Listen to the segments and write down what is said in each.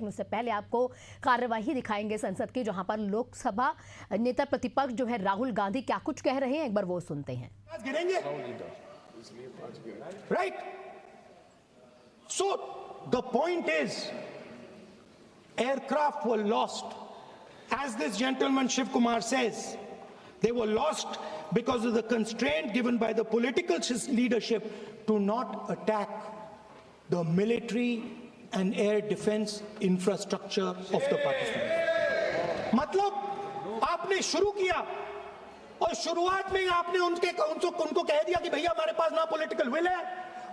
लेकिन उससे पहले आपको कार्यवाही दिखाएंगे संसद की, जहां पर लोकसभा नेता प्रतिपक्ष जो है राहुल गांधी क्या कुछ कह रहे हैं, एक बार वो सुनते हैं। गिरेंगे, right? So the point is, aircraft were lost, as this gentleman Shiv Kumar says. They were lost because of the constraint given by the political leadership to not attack the military and air defense infrastructure of the Pakistan. मतलब आपने शुरू किया और शुरुआत में आपने उनको कह दिया कि भैया हमारे पास ना पॉलिटिकल विल है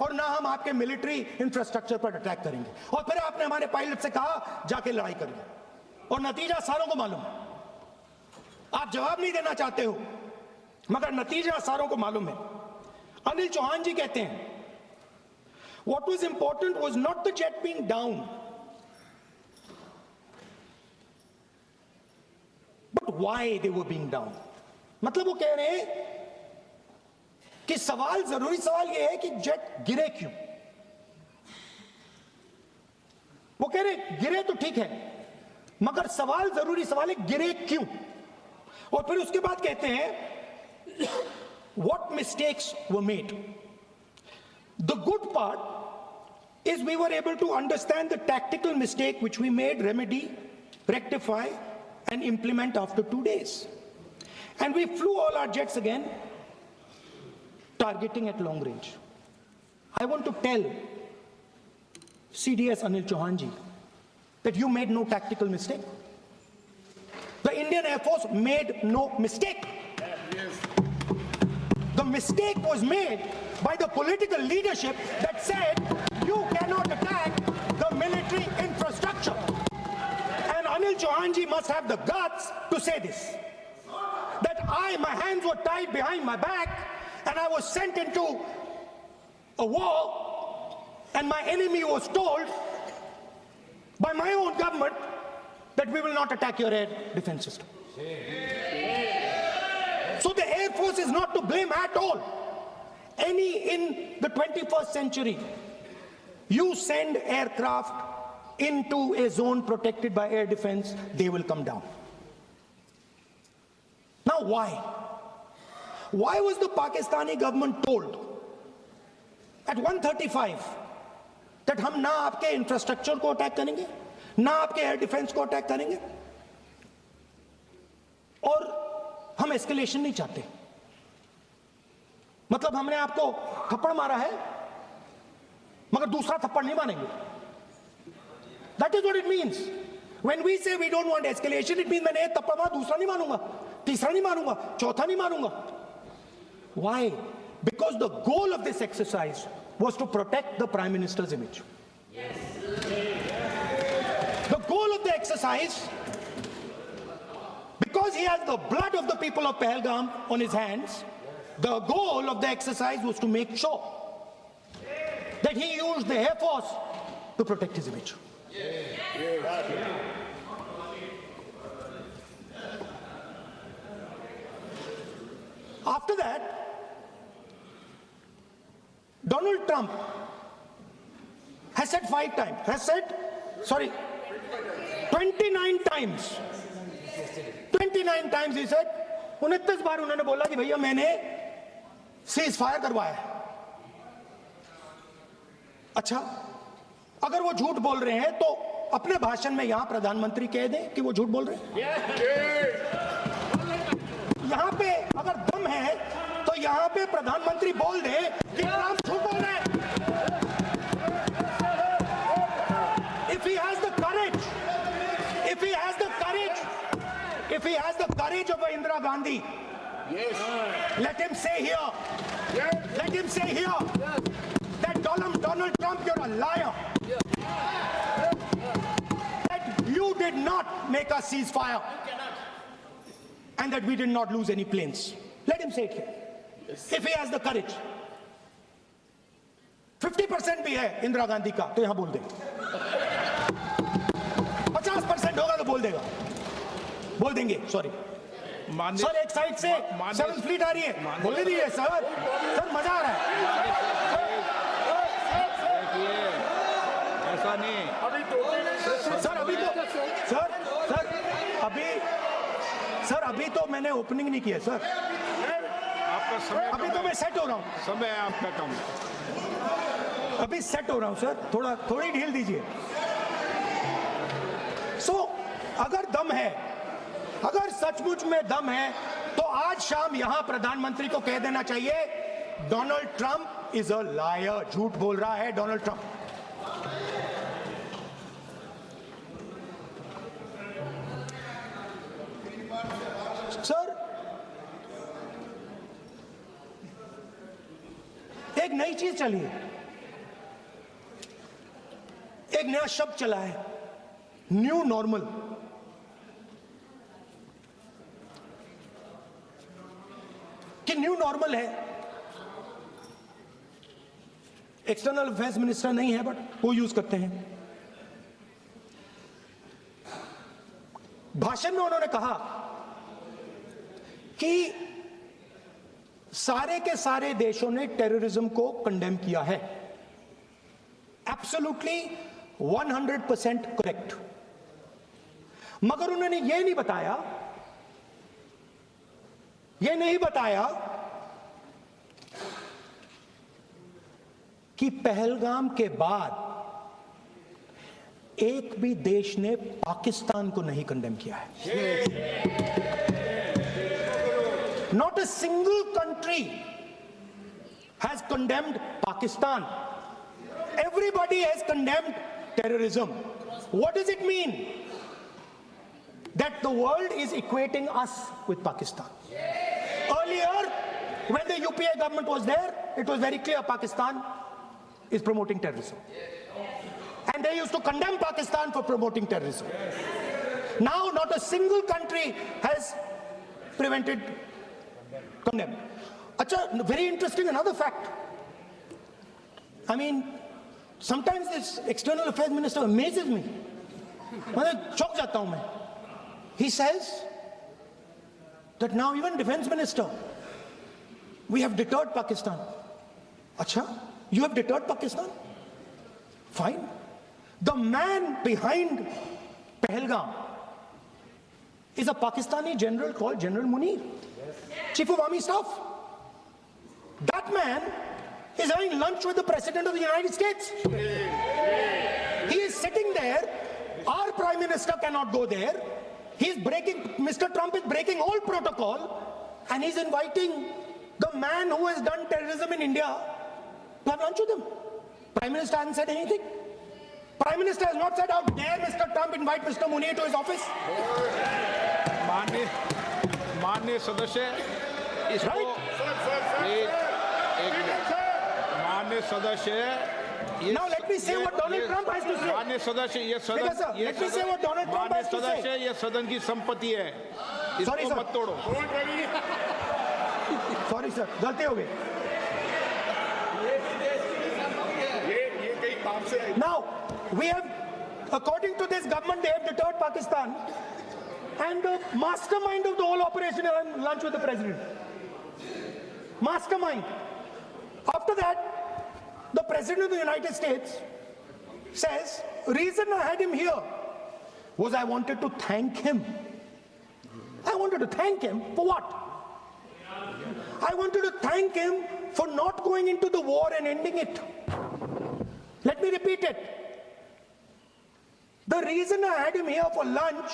और ना हम आपके मिलिट्री इंफ्रास्ट्रक्चर पर अटैक करेंगे, और फिर आपने हमारे पायलट से कहा जाके लड़ाई करिए, और नतीजा सारों को मालूम है। आप जवाब नहीं देना चाहते हो, मगर नतीजा सारों को मालूम है। अनिल चौहान जी कहते हैं, what was important was not the jet being down, but why they were being down. मतलब वो कह रहे हैं कि जरूरी सवाल यह है कि जेट गिरे क्यों। वो कह रहे गिरे तो ठीक है, मगर जरूरी सवाल है गिरे क्यों। और फिर उसके बाद कहते हैं what mistakes were made. The good part is we were able to understand the tactical mistake which we made, remedy, rectify and implement after 2 days. And we flew all our jets again, targeting at long range. I want to tell CDS Anil Chauhan ji that you made no tactical mistake. The Indian Air Force made no mistake. The mistake was made by the political leadership that said you cannot attack the military infrastructure. And Anil Chauhan ji must have the guts to say this, that my hands were tied behind my back and I was sent into a war, and my enemy was told by my own government that we will not attack your air defense system. So the Air Force is not to blame at all. In the 21st century, you send aircraft into a zone protected by air defense, they will come down. Now why? Why was the Pakistani government told at 1:35 that हम ना आपके infrastructure को attack करेंगे, ना आपके air defence को attack करेंगे, और हम एस्केलेशन नहीं चाहते? मतलब हमने आपको थप्पड़ मारा है मगर दूसरा थप्पड़ नहीं मारेंगे. That is what it means. When we say we don't want escalation, it means मैंने एक थप्पड़ मारा, दूसरा नहीं मारूंगा, तीसरा नहीं मारूंगा, चौथा नहीं मारूंगा. Why? Because the goal of this exercise was to protect the Prime Minister's image. Yes. The goal of the exercise, because he has the blood of the people of Pahalgam on his hands, the goal of the exercise was to make sure that he used the Air Force to protect his image. Yes. After that, Donald Trump has said 29 times. 29 times he said, 29 बार उन्होंने बोला कि भैया मैंने cease fire करवाया. अच्छा, अगर वो झूठ बोल रहे हैं तो अपने भाषण में यहां प्रधानमंत्री कह दें कि वो झूठ बोल रहे हैं. यहां पे अगर दम है तो यहां पे प्रधानमंत्री बोल दे कि ट्रंप झूठ बोल रहे हैं. If he has the courage of Indira Gandhi, yes, let him say here, yes, let him say here, yes, that Donald Trump, you're a liar, yes, that you did not make us cease fire, and that we did not lose any planes. Let him say it here. Yes. If he has the courage. 50% भी है इंदिरा गांधी का तो यहां बोल दे. 50% होगा तो बोल देगा, बोल देंगे. सॉरी सर, एक साइड से 7th फ्लीट आ रही है, बोल दीजिए सर. सर मजा आ रहा है. ऐसा नहीं सर, अभी सर अभी तो मैंने ओपनिंग नहीं किया सर, आपका समय अभी तो मैं सेट हो रहा हूँ, समय है आपका कम। अभी सेट हो रहा हूँ सर, थोड़ी ढील दीजिए। अगर दम है, अगर सचमुच में दम है, तो आज शाम यहां प्रधानमंत्री को कह देना चाहिए Donald Trump is a liar, झूठ बोल रहा है डोनाल्ड ट्रंप। सर एक नई चीज चली है, एक नया शब्द चला है, न्यू नॉर्मल। कि न्यू नॉर्मल है, एक्सटर्नल अफेयर्स मिनिस्टर नहीं है बट वो यूज करते हैं। भाषण में उन्होंने कहा कि सारे के सारे देशों ने टेररिज्म को कंडेम किया है। Absolutely 100% correct. मगर उन्होंने यह नहीं बताया कि पहलगाम के बाद एक भी देश ने पाकिस्तान को नहीं कंडेम किया है। Not a single country has condemned Pakistan. Everybody has condemned terrorism. What does it mean? That the world is equating us with Pakistan. Earlier, when the UPA government was there, it was very clear Pakistan is promoting terrorism. And they used to condemn Pakistan for promoting terrorism. Now, not a single country has prevented condemn. Acha, very interesting, another fact. I mean, sometimes this external affairs minister amazes me. मैं चौंक जाता हूं मैं. He says that now even defense minister, we have deterred Pakistan. Acha, you have deterred Pakistan? Fine. The man behind Pahalgam is a Pakistani general called General Munir, Chief of Army Staff. That man is having lunch with the President of the United States. He is sitting there. Our Prime Minister cannot go there. Mr. Trump is breaking all protocol, and he's inviting the man who has done terrorism in India to have lunch with him. Prime Minister hasn't said anything. Prime Minister has not said, how dare Mr. Trump invite Mr. Munir to his office. माननीय सदस्य इसको माननीय सदस्य Now let me say what Donald Trump has to say. माननीय सदस्य ये Let me say what Donald Trump has to सदस्य say. ये सदन की संपत्ति है, Sorry, इसको sir. मत तोड़ो। Sorry sir, गलती हो गई. Now we have, according to this government, they have deterred Pakistan, and the mastermind of the whole operation is having lunch with the president. Mastermind. After that, the President of the United States says, reason I had him here was I wanted to thank him. I wanted to thank him for what? I wanted to thank him for not going into the war and ending it. Let me repeat it. The reason I had him here for lunch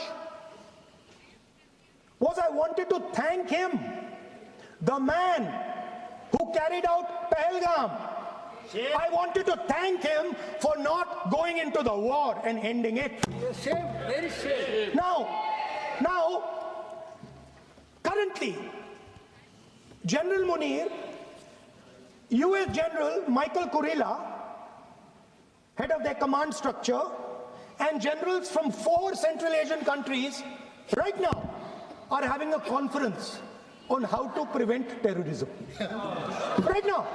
was I wanted to thank him, the man who carried out Pahalgam. I wanted to thank him for not going into the war and ending it. Shame, very shame. Now, currently, General Munir, US General Michael Kurilla, head of their command structure, and generals from 4 Central Asian countries right now are having a conference on how to prevent terrorism. Right now.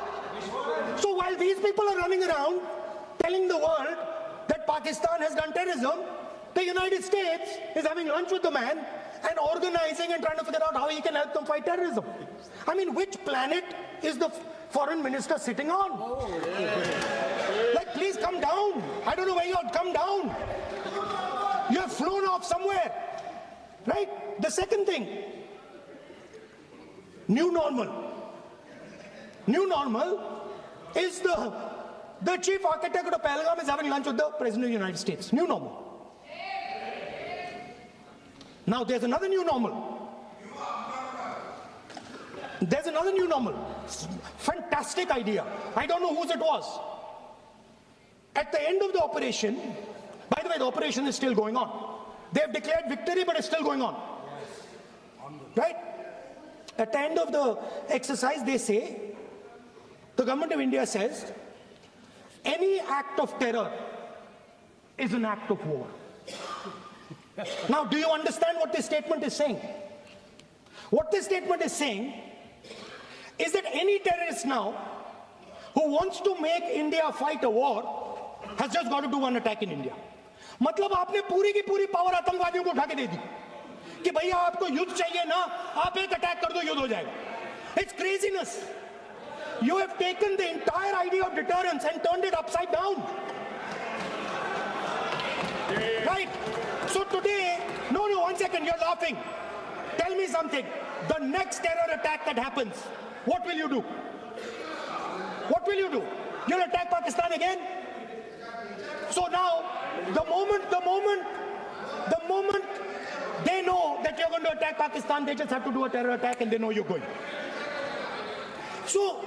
So while these people are running around telling the world that Pakistan has done terrorism, the United States is having lunch with the man and organizing and trying to figure out how he can help them fight terrorism. I mean, which planet is the foreign minister sitting on? Like, please come down. I don't know where you are. Come down. You have flown off somewhere. Right? The second thing, new normal. New normal is the chief architect of Pahalgam is having lunch with the President of the United States. New normal. Now there's another new normal. There's another new normal. Fantastic idea. I don't know whose it was. At the end of the operation, by the way, the operation is still going on. They have declared victory, but it's still going on. Right? At the end of the exercise, they say, the government of India says, any act of terror is an act of war. Now, do you understand what this statement is saying? What this statement is saying is that any terrorist now who wants to make India fight a war has just got to do one attack in India. मतलब आपने पूरी की पूरी power आतंकवादियों को उठा के दे दी कि भैया आपको युद्ध चाहिए ना, आप एक अटैक कर दो, युद्ध हो जाएगा. It's craziness. You have taken the entire idea of deterrence and turned it upside down. Right? So today, no, 1 second, you're laughing. Tell me something. The next terror attack that happens, what will you do? What will you do? You'll attack Pakistan again? So now, the moment they know that you're going to attack Pakistan, they just have to do a terror attack and they know you're going. So,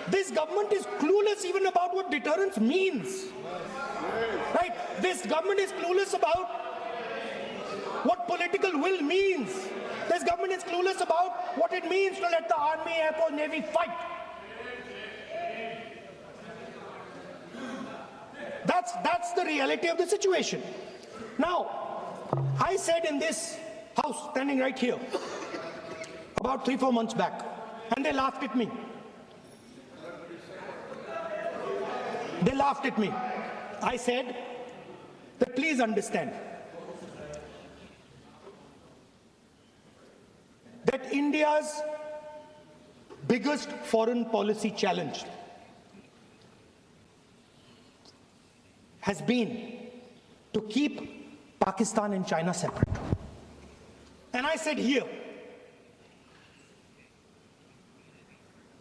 this government is clueless even about what deterrence means. Right? This government is clueless about what political will means. This government is clueless about what it means to let the Army, Air Force, Navy fight. That's the reality of the situation. Now, I said in this house, standing right here, about 3-4 months back, and they laughed at me. They laughed at me. I said that please understand that India's biggest foreign policy challenge has been to keep Pakistan and China separate. And I said here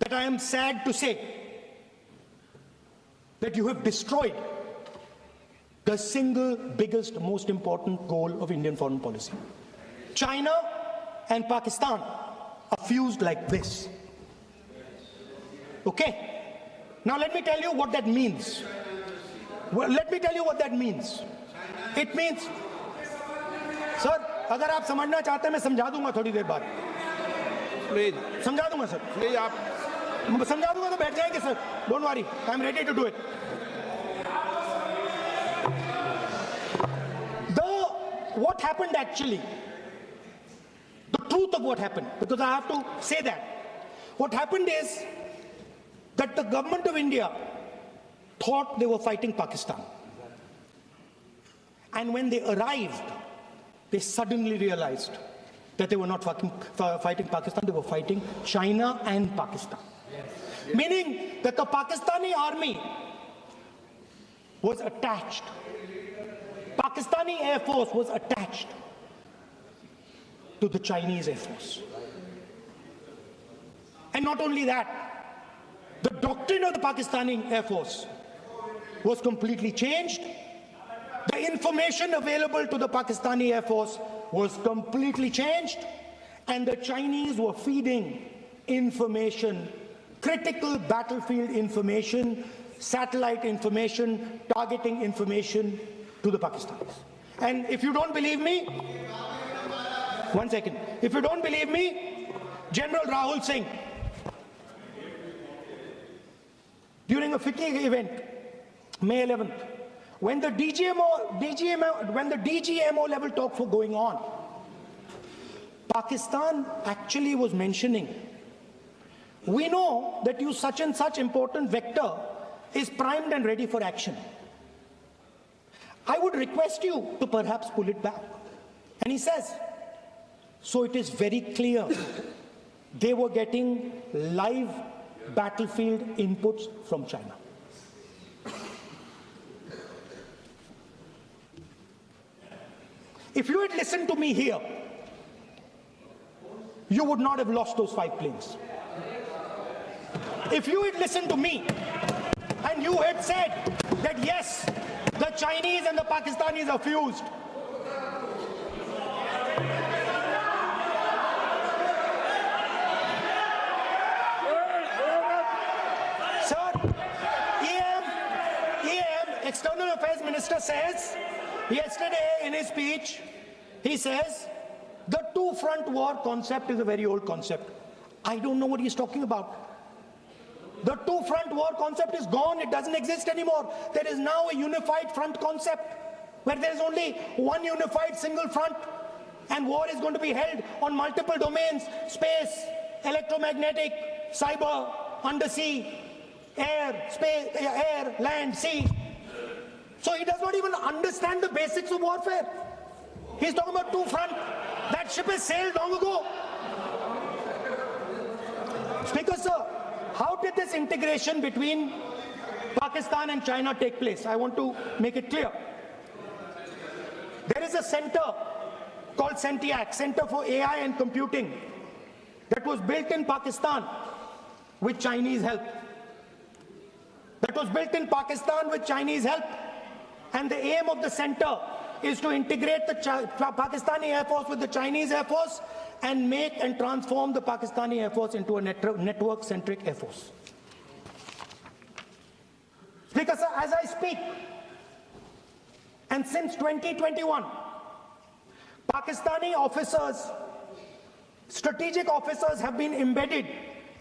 that I am sad to say that you have destroyed the single biggest, most important goal of Indian foreign policy. China and Pakistan are fused like this. Okay? Now let me tell you what that means. Well, let me tell you what that means. It means, sir, अगर आप समझना चाहते हैं मैं समझा दूंगा थोड़ी देर बाद. प्लीज समझा दूंगा सर. प्लीज आप समझा दूंगा तो बैठ जाएंगे sir. Don't worry, I'm ready to do it. What happened actually, the truth of what happened, because I have to say that. What happened is that the government of India thought they were fighting Pakistan. And when they arrived, they suddenly realized that they were not fighting Pakistan, they were fighting China and Pakistan. Yes. Meaning that the Pakistani army was attached. Pakistani Air Force was attached to the Chinese Air Force. And not only that, the doctrine of the Pakistani Air Force was completely changed. The information available to the Pakistani Air Force was completely changed, and the Chinese were feeding information, critical battlefield information, satellite information, targeting information to the Pakistanis. And if you don't believe me, 1 second. If you don't believe me, General Rahul Singh, during a FICCI event, May 11th, when the DGMO level talks were going on, Pakistan actually was mentioning, we know that you such and such important vector is primed and ready for action. I would request you to perhaps pull it back. And he says, so it is very clear they were getting live battlefield inputs from China. If you had listened to me here, you would not have lost those 5 planes. If you had listened to me and you had said that yes, the Chinese and the Pakistanis are fused, sir, EM, External Affairs Minister says yesterday in his speech, he says the two-front war concept is a very old concept. I don't know what he's talking about. The two-front war concept is gone. It doesn't exist anymore. There is now a unified front concept where there is only one unified single front, and war is going to be held on multiple domains: space, electromagnetic, cyber, undersea, air, space, air, land, sea. So he does not even understand the basics of warfare. He's talking about two front. That ship has sailed long ago. Speaker, sir, how did this integration between Pakistan and China take place? I want to make it clear. There is a center called CENTIAC, Center for AI and Computing, that was built in Pakistan with Chinese help. That was built in Pakistan with Chinese help. And the aim of the center is to integrate the Pakistani Air Force with the Chinese Air Force and make and transform the Pakistani Air Force into a network-centric Air Force. Speaker, sir, as I speak, and since 2021, Pakistani officers, strategic officers, have been embedded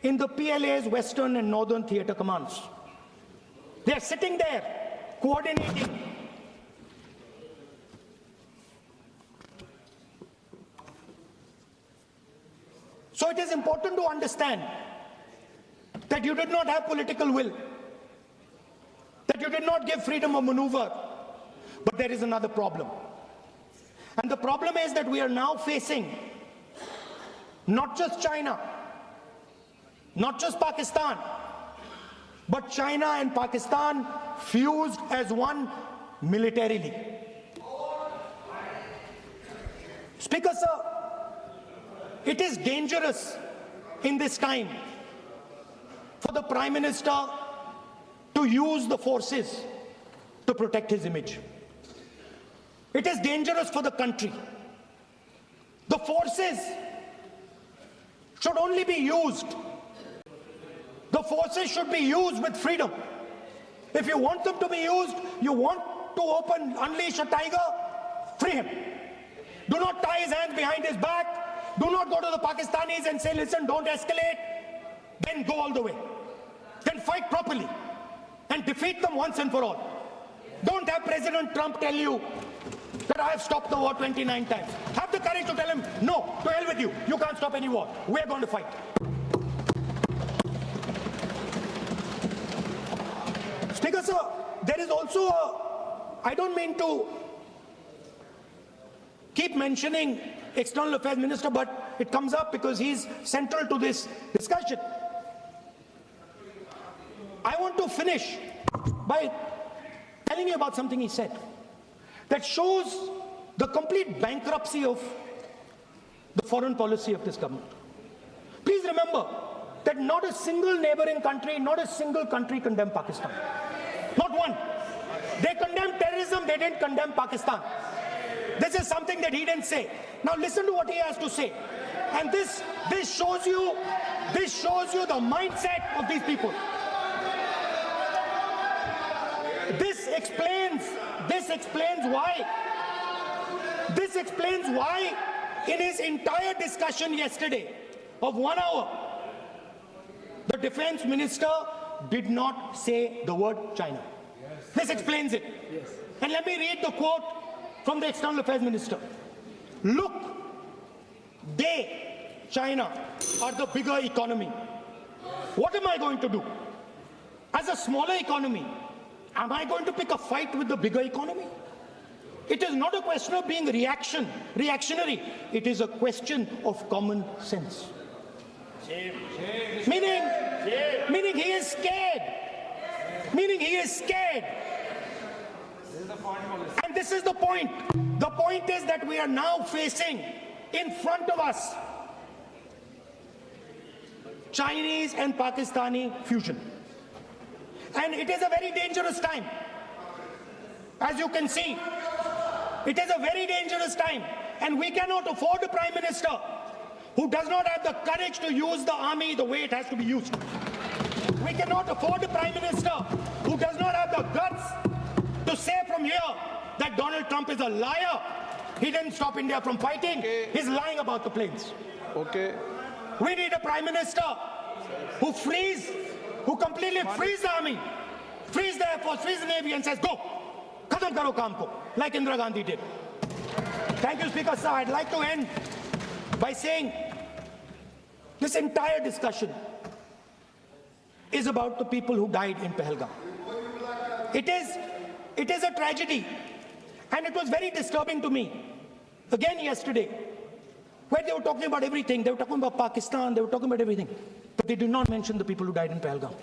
in the PLA's Western and Northern Theatre Commands. They are sitting there, coordinating. So it is important to understand that you did not have political will, that you did not give freedom of maneuver. But there is another problem. And the problem is that we are now facing not just China, not just Pakistan, but China and Pakistan fused as one militarily. Speaker, sir, it is dangerous in this time for the Prime Minister to use the forces to protect his image. It is dangerous for the country. The forces should only be used. The forces should be used with freedom. If you want them to be used, you want to unleash a tiger, free him. Do not tie his hands behind his back. Do not go to the Pakistanis and say, listen, don't escalate. Then go all the way. Then fight properly and defeat them once and for all. Don't have President Trump tell you that I have stopped the war 29 times. Have the courage to tell him, no, to hell with you. You can't stop any war. We're going to fight. Speaker, sir, there is also I don't mean to keep mentioning External Affairs Minister, but it comes up because he's central to this discussion. I want to finish by telling you about something he said that shows the complete bankruptcy of the foreign policy of this government. Please remember that not a single neighboring country, not a single country condemned Pakistan. Not one. They condemned terrorism, they didn't condemn Pakistan. This is something that he didn't say. Now listen to what he has to say. And this shows you the mindset of these people. This explains why in his entire discussion yesterday of 1 hour, the defense minister did not say the word China. This explains it. And let me read the quote from the External Affairs Minister. Look, China, are the bigger economy. What am I going to do? As a smaller economy, am I going to pick a fight with the bigger economy? It is not a question of being reactionary. It is a question of common sense. Meaning he is scared. And this is the point. The point is that we are now facing in front of us Chinese and Pakistani fusion. And it is a very dangerous time. As you can see, it is a very dangerous time. And we cannot afford a prime minister who does not have the courage to use the army the way it has to be used. We cannot afford a prime minister who does not have the guts to say from here that Donald Trump is a liar. He didn't stop India from fighting. He's lying about the planes. Okay. We need a prime minister who completely frees the army, frees the air force, frees the navy and says, go, khatam karo kaam ko, like Indira Gandhi did. Thank you, Speaker Sir. I'd like to end by saying this entire discussion is about the people who died in Pahalgam. It is a tragedy, and it was very disturbing to me, again yesterday, where they were talking about everything. They were talking about Pakistan, they were talking about everything, but they did not mention the people who died in Pahalgam.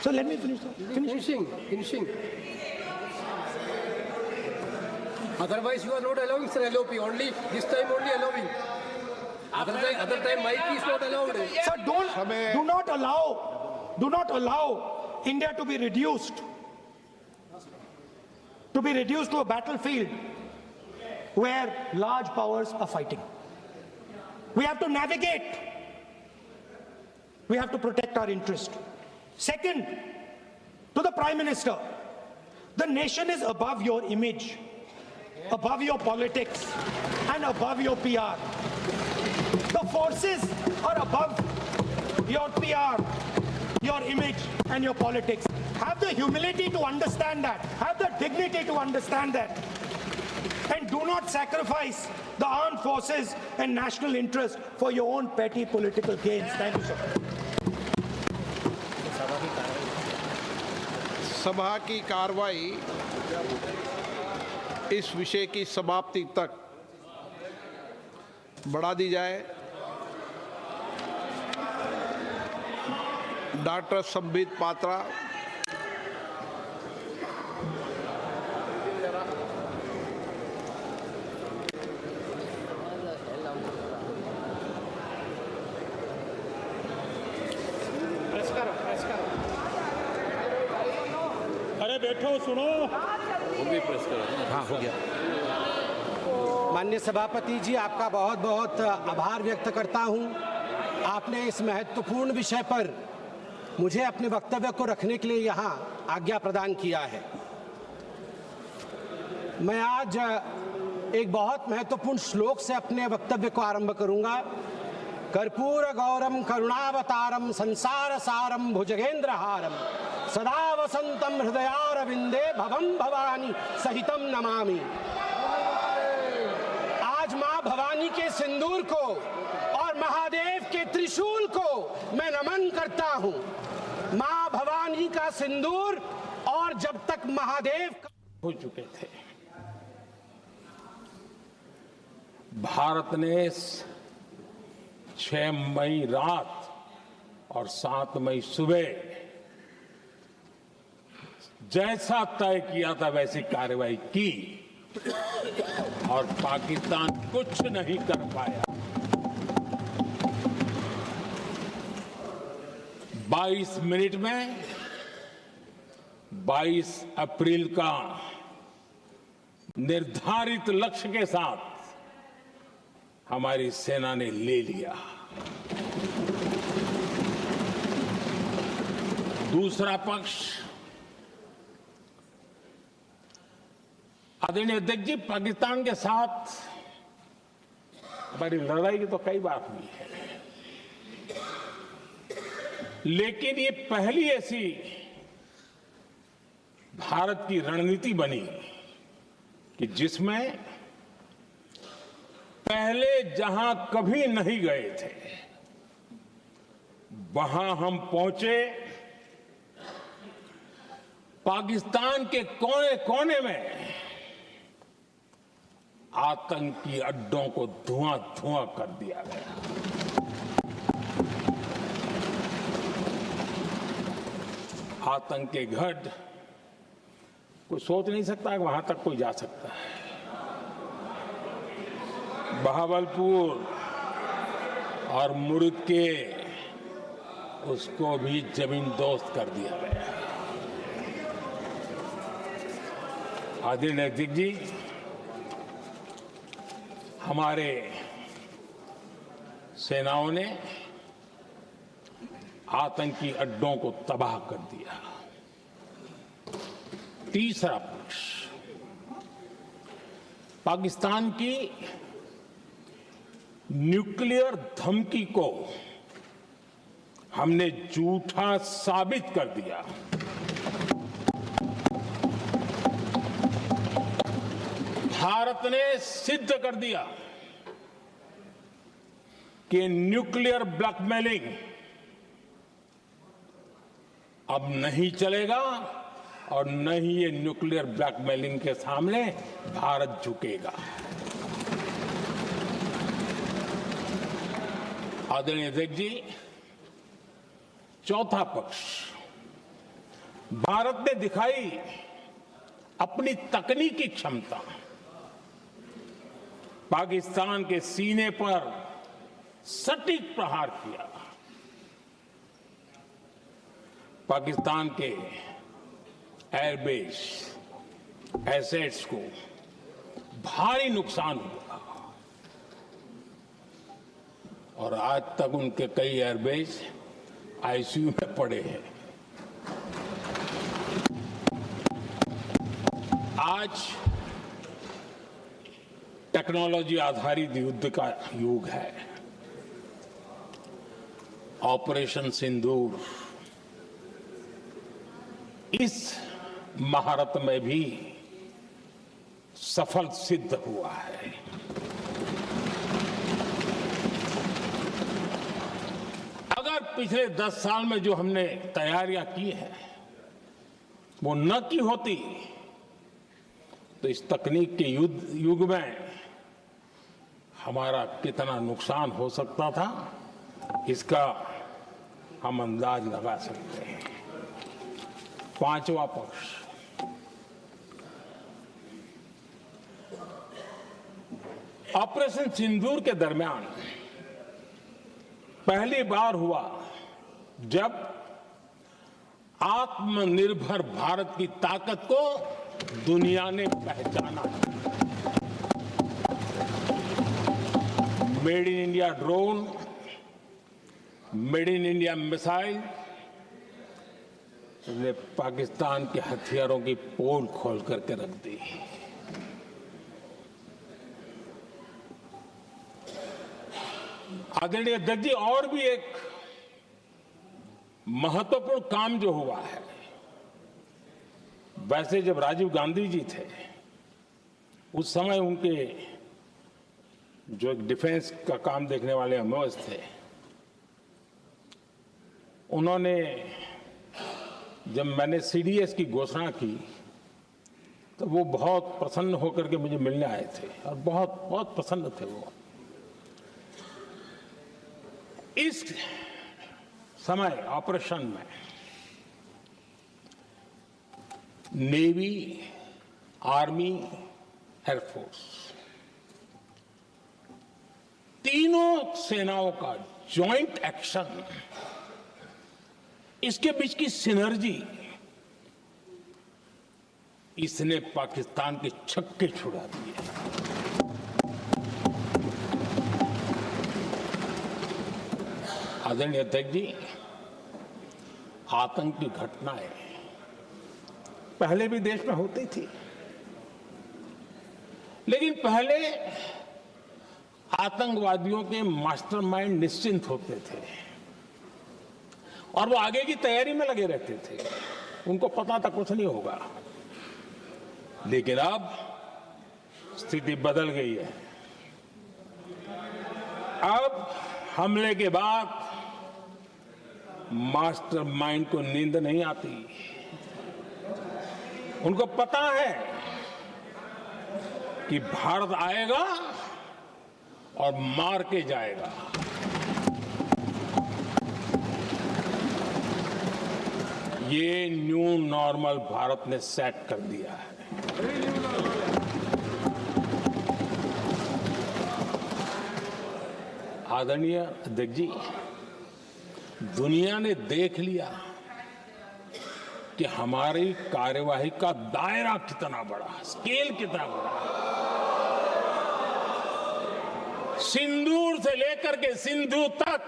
So let me finish. Finishing. Otherwise, you are not allowing, sir, LOP. Only this time, only allowing. Other time, mic is not allowed. Sir, do not allow India to be reduced to a battlefield where large powers are fighting. We have to navigate. We have to protect our interest. Second, to the Prime Minister, the nation is above your image, above your politics, and above your PR. The forces are above your PR, your image, and your politics. Have the humility to understand that. Have the dignity to understand that. And do not sacrifice the armed forces and national interest for your own petty political gains. Thank you, sir. सभा की कार्रवाई इस विषय की समाप्ति तक बढ़ा दी जाए। डॉक्टर संबित पात्रा। अरे बैठो सुनो। वो भी प्रेस करो। हाँ, हो गया। माननीय सभापति जी, आपका बहुत बहुत आभार व्यक्त करता हूं। आपने इस महत्वपूर्ण विषय पर मुझे अपने वक्तव्य को रखने के लिए यहां आज्ञा प्रदान किया है। मैं आज एक बहुत महत्वपूर्ण श्लोक से अपने वक्तव्य को आरंभ करूंगा। कर्पूर गौरम करुणावतारम संसार सारम भुजगेंद्रहारम सदा वसंतम हृदयारविंदे भवम भवानी सहितम नमामि। आज मां भवानी के सिंदूर को और महादेव के त्रिशूल को मैं नमन करता हूं। मां भवानी का सिंदूर और जब तक महादेव हो चुके थे। भारत ने 6 मई रात और 7 मई सुबह जैसा तय किया था वैसी कार्रवाई की और पाकिस्तान कुछ नहीं कर पाया। 22 मिनट में 22 अप्रैल का निर्धारित लक्ष्य के साथ हमारी सेना ने ले लिया। दूसरा पक्ष, आदरणीय अध्यक्ष जी, पाकिस्तान के साथ हमारी लड़ाई की तो कई बार हुई है, लेकिन ये पहली ऐसी भारत की रणनीति बनी कि जिसमें पहले जहां कभी नहीं गए थे वहां हम पहुंचे। पाकिस्तान के कोने कोने में आतंकी अड्डों को धुआं धुआं कर दिया गया। आतंक के गढ़ कोई सोच नहीं सकता कि वहां तक कोई जा सकता है। बहावलपुर और मुड़ के उसको भी जमीन दोस्त कर दिया गया। आदरणीय अध्यक्ष जी, हमारे सेनाओं ने आतंकी अड्डों को तबाह कर दिया। तीसरा पक्ष, पाकिस्तान की न्यूक्लियर धमकी को हमने झूठा साबित कर दिया। भारत ने सिद्ध कर दिया कि न्यूक्लियर ब्लैकमेलिंग अब नहीं चलेगा और न ही ये न्यूक्लियर ब्लैकमेलिंग के सामने भारत झुकेगा। आदरणीय अध्यक्ष जी, चौथा पक्ष, भारत ने दिखाई अपनी तकनीकी क्षमता। पाकिस्तान के सीने पर सटीक प्रहार किया। पाकिस्तान के एयरबेस एसेट्स को भारी नुकसान हुआ और आज तक उनके कई एयरबेस आईसीयू में पड़े हैं। आज टेक्नोलॉजी आधारित युद्ध का युग है। ऑपरेशन सिंदूर इस महारत में भी सफल सिद्ध हुआ है। अगर पिछले 10 साल में जो हमने तैयारियां की हैं वो न की होती तो इस तकनीक के युग में हमारा कितना नुकसान हो सकता था, इसका हम अंदाज लगा सकते हैं। पांचवा पक्ष, ऑपरेशन सिंदूर के दरमियान पहली बार हुआ जब आत्मनिर्भर भारत की ताकत को दुनिया ने पहचाना। Made in India drone, made in India missile ने पाकिस्तान के हथियारों की पोल खोल करके रख दी। आदरणीय अध्यक्ष जी, और भी एक महत्वपूर्ण काम जो हुआ है, वैसे जब राजीव गांधी जी थे उस समय उनके जो एक डिफेंस का काम देखने वाले अमोस थे, उन्होंने जब मैंने सीडीएस की घोषणा की तो वो बहुत प्रसन्न होकर के मुझे मिलने आए थे और बहुत बहुत प्रसन्न थे वो। इस समय ऑपरेशन में नेवी, आर्मी, एयरफोर्स तीनों सेनाओं का जॉइंट एक्शन, इसके बीच की सिनर्जी, इसने पाकिस्तान के छक्के छुड़ा दिए। आदरणीय अध्यक्ष जी, आतंक की घटनाएं पहले भी देश में होती थी, लेकिन पहले आतंकवादियों के मास्टरमाइंड निश्चिंत होते थे और वो आगे की तैयारी में लगे रहते थे, उनको पता था कुछ नहीं होगा। लेकिन अब स्थिति बदल गई है। अब हमले के बाद मास्टरमाइंड को नींद नहीं आती, उनको पता है कि भारत आएगा और मार के जाएगा। ये न्यू नॉर्मल भारत ने सेट कर दिया है। आदरणीय अध्यक्ष जी, दुनिया ने देख लिया कि हमारी कार्यवाही का दायरा कितना बड़ा, स्केल कितना बड़ा। सिंदूर से लेकर के सिंधु तक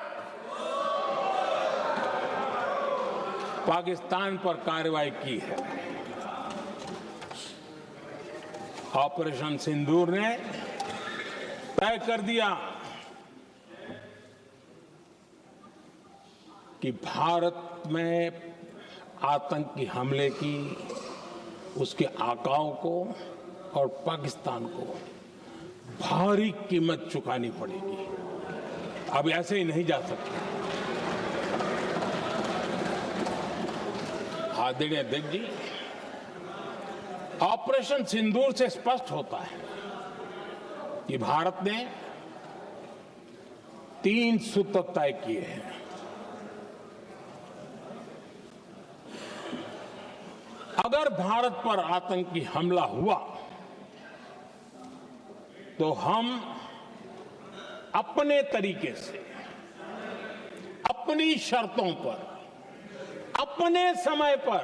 पाकिस्तान पर कार्रवाई की है। ऑपरेशन सिंदूर ने तय कर दिया कि भारत में आतंकी हमले की उसके आकाओं को और पाकिस्तान को भारी कीमत चुकानी पड़ेगी। अब ऐसे ही नहीं जा सकते। आदरणीय अध्यक्ष जी, ऑपरेशन सिंदूर से स्पष्ट होता है कि भारत ने 3 सूत्र तय किए हैं। अगर भारत पर आतंकी हमला हुआ तो हम अपने तरीके से, अपनी शर्तों पर, अपने समय पर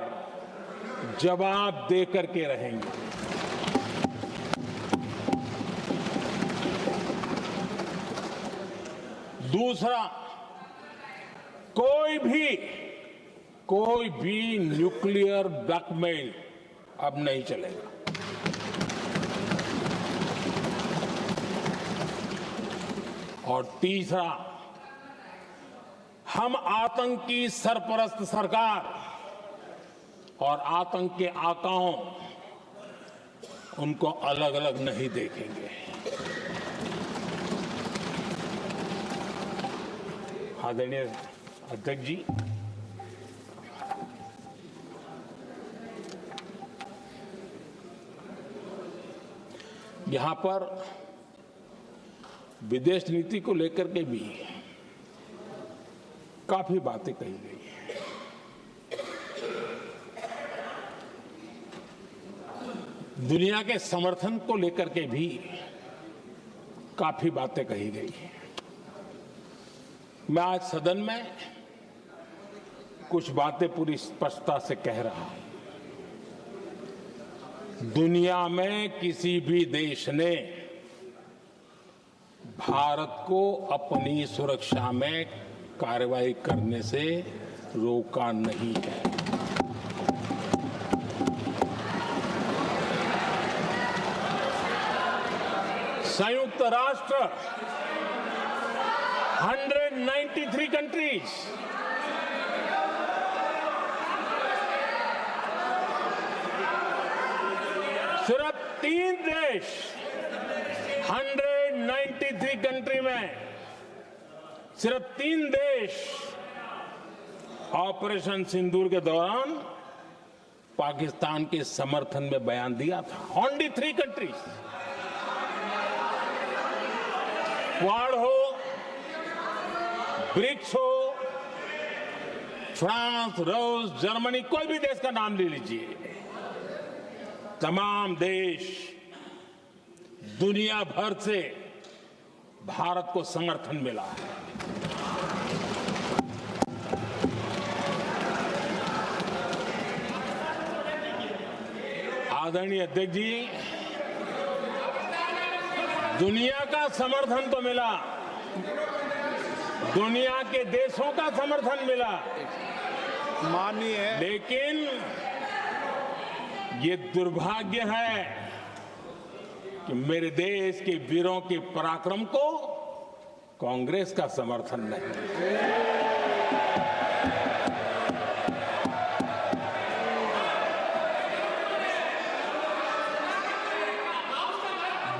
जवाब दे करके रहेंगे। दूसरा, कोई भी न्यूक्लियर ब्लैकमेल अब नहीं चलेगा। और तीसरा, हम आतंकी सरपरस्त सरकार और आतंक के आकाओं उनको अलग अलग नहीं देखेंगे। आदरणीय अध्यक्ष जी, यहां पर विदेश नीति को लेकर के भी काफी बातें कही गई हैं। दुनिया के समर्थन को लेकर के भी काफी बातें कही गई हैं। मैं आज सदन में कुछ बातें पूरी स्पष्टता से कह रहा हूं। दुनिया में किसी भी देश ने भारत को अपनी सुरक्षा में कार्रवाई करने से रोका नहीं है। संयुक्त राष्ट्र 193 कंट्रीज, सिर्फ 3 देश 193 कंट्री में सिर्फ 3 देश ऑपरेशन सिंदूर के दौरान पाकिस्तान के समर्थन में बयान दिया था। Only 3 countries. क्वाड हो, ब्रिक्स हो, फ्रांस, रूस, जर्मनी, कोई भी देश का नाम ले लीजिए, तमाम देश दुनिया भर से भारत को समर्थन मिला है। आदरणीय अध्यक्ष जी, दुनिया का समर्थन तो मिला, दुनिया के देशों का समर्थन मिला, माननीय, लेकिन ये दुर्भाग्य है कि मेरे देश के वीरों के पराक्रम को कांग्रेस का समर्थन नहीं।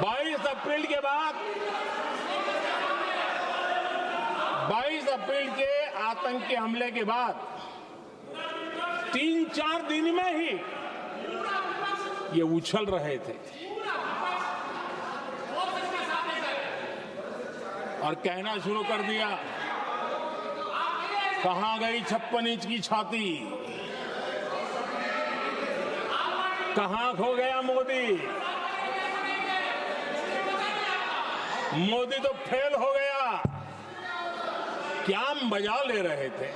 22 अप्रैल के बाद, 22 अप्रैल के आतंकी हमले के बाद 3-4 दिन में ही ये उछल रहे थे और कहना शुरू कर दिया, कहां गई 56 इंच की छाती, कहां खो गया मोदी, मोदी तो फेल हो गया, क्या मजा ले रहे थे।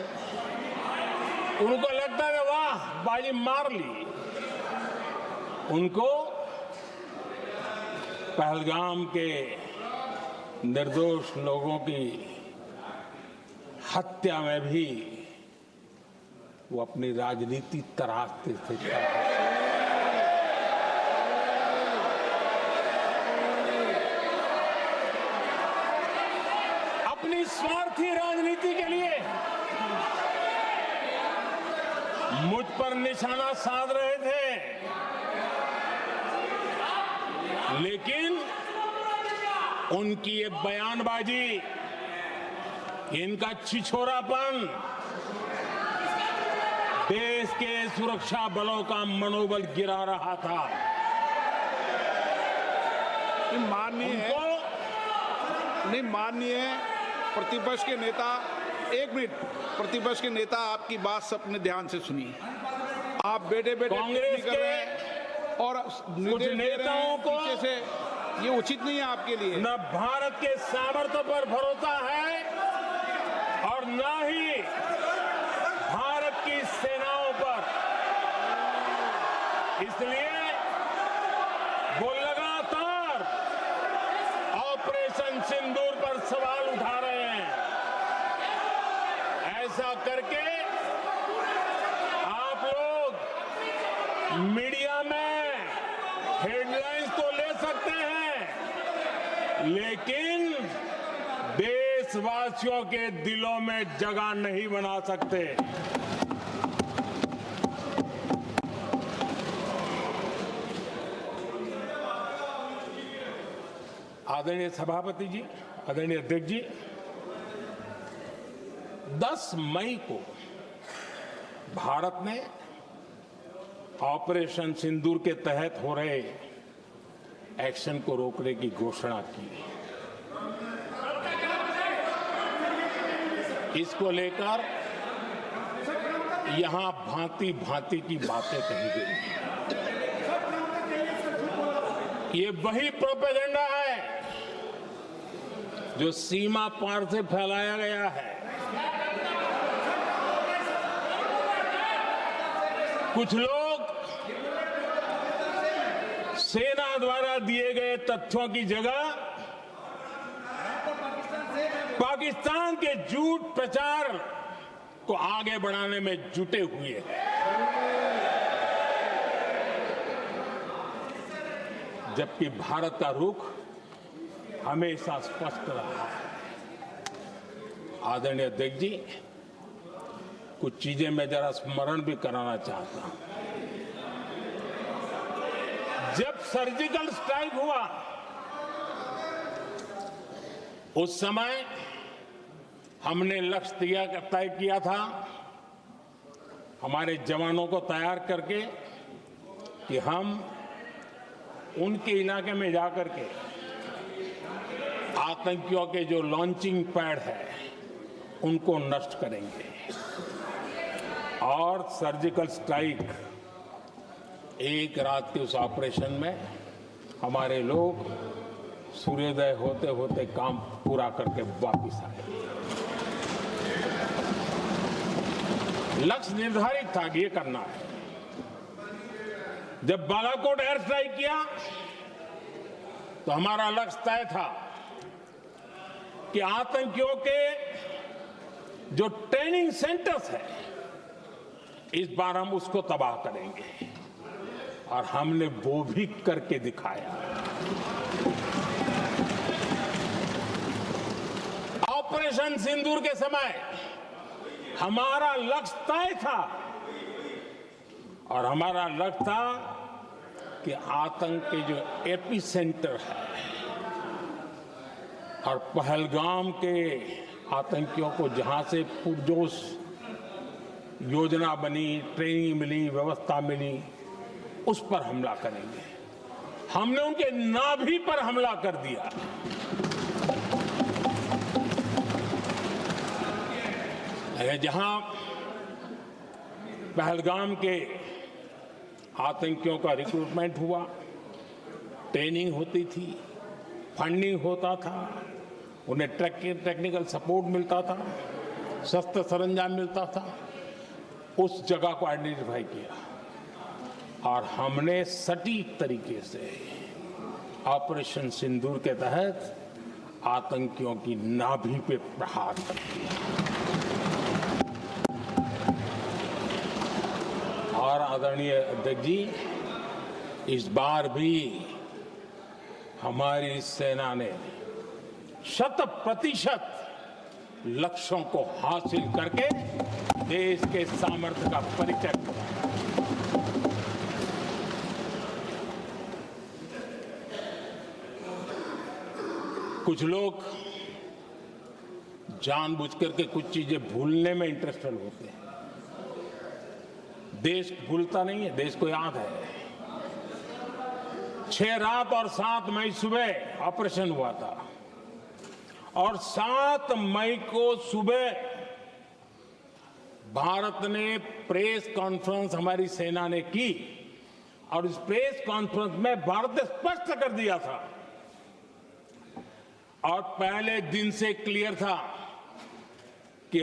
उनको लगता है वाह बाजी मार ली। उनको पहलगाम के निर्दोष लोगों की हत्या में भी वो अपनी राजनीति तराशते थे। अपनी स्वार्थी राजनीति के लिए मुझ पर निशाना साध रहे थे, लेकिन उनकी ये बयानबाजी, इनका छिछोरापन देश के सुरक्षा बलों का मनोबल गिरा रहा था। माननीय प्रतिपक्ष के नेता, एक मिनट, प्रतिपक्ष के नेता आपकी बात सबने ध्यान से सुनी। आप बेटे कांग्रेस कर रहे हैं और कुछ नेताओं को पीछे से, ये उचित नहीं है आपके लिए। न भारत के सामर्थ्य पर भरोसा है और न ही भारत की सेनाओं पर। इसलिए वो लगातार ऑपरेशन सिंदूर पर सवाल उठा रहे हैं। ऐसा करके आप लोग मीडिया में हेडलाइंस तो ले सकते हैं, लेकिन देशवासियों के दिलों में जगह नहीं बना सकते। आदरणीय सभापति जी, आदरणीय अध्यक्ष जी, 10 मई को भारत ने ऑपरेशन सिंदूर के तहत हो रहे एक्शन को रोकने की घोषणा की। इसको लेकर यहां भांति भांति की बातें कही गई। ये वही प्रोपेगेंडा है जो सीमा पार से फैलाया गया है। कुछ लोग सेना द्वारा दिए गए तथ्यों की जगह पाकिस्तान के झूठ प्रचार को आगे बढ़ाने में जुटे हुए हैं। जबकि भारत का रुख हमेशा स्पष्ट रहा है। आदरणीय अध्यक्ष जी, कुछ चीजें मैं जरा स्मरण भी कराना चाहता हूं। जब सर्जिकल स्ट्राइक हुआ, उस समय हमने लक्ष्य तय किया था, हमारे जवानों को तैयार करके, कि हम उनके इलाके में जाकर के आतंकियों के जो लॉन्चिंग पैड है उनको नष्ट करेंगे। और सर्जिकल स्ट्राइक, एक रात के उस ऑपरेशन में हमारे लोग सूर्योदय होते होते काम पूरा करके वापस आए। लक्ष्य निर्धारित था कि ये करना है। जब बालाकोट एयर स्ट्राइक किया तो हमारा लक्ष्य तय था कि आतंकियों के जो ट्रेनिंग सेंटर्स है, इस बार हम उसको तबाह करेंगे। और हमने वो भी करके दिखाया। ऑपरेशन सिंदूर के समय हमारा लक्ष्य तय था, और हमारा लक्ष्य था कि आतंक के जो एपी सेंटर है और पहलगाम के आतंकियों को जहां से पुरजोश योजना बनी, ट्रेनिंग मिली, व्यवस्था मिली, उस पर हमला करेंगे। हमने उनके नाभि पर हमला कर दिया। जहां पहलगाम के आतंकियों का रिक्रूटमेंट हुआ, ट्रेनिंग होती थी, फंडिंग होता था, उन्हें टेक्निकल सपोर्ट मिलता था, शस्त्र सरंजाम मिलता था, उस जगह को आइडेंटिफाई किया और हमने सटीक तरीके से ऑपरेशन सिंदूर के तहत आतंकियों की नाभि पे प्रहार कर दिया। और आदरणीय अध्यक्ष जी, इस बार भी हमारी सेना ने 100% लक्ष्यों को हासिल करके देश के सामर्थ्य का परिचय दिया। कुछ लोग जानबूझ करके कुछ चीजें भूलने में इंटरेस्टेड होते हैं। देश भूलता नहीं है, देश को याद है। 6 रात और 7 मई सुबह ऑपरेशन हुआ था और 7 मई को सुबह भारत ने प्रेस कॉन्फ्रेंस हमारी सेना ने की और इस प्रेस कॉन्फ्रेंस में भारत ने स्पष्ट कर दिया था और पहले दिन से क्लियर था कि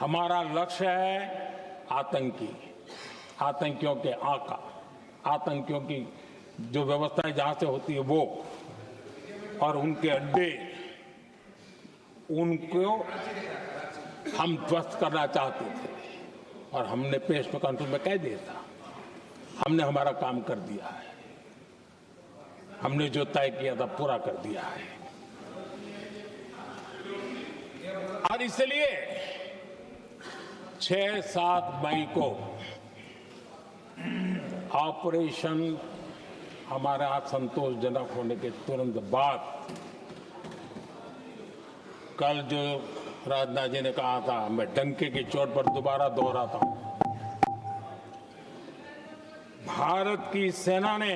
हमारा लक्ष्य है आतंकियों के आका, आतंकियों की जो व्यवस्थाएं जहां से होती है वो और उनके अड्डे, उनको हम ध्वस्त करना चाहते थे और हमने प्रेस कॉन्फ्रेंस में कह दिया था, हमने हमारा काम कर दिया है, हमने जो तय किया था पूरा कर दिया है। और इसलिए 6-7 मई को ऑपरेशन हमारा संतोषजनक होने के तुरंत बाद कल जो राजनाथ जी ने कहा था, मैं डंके की चोट पर दोबारा दोहराता हूं, भारत की सेना ने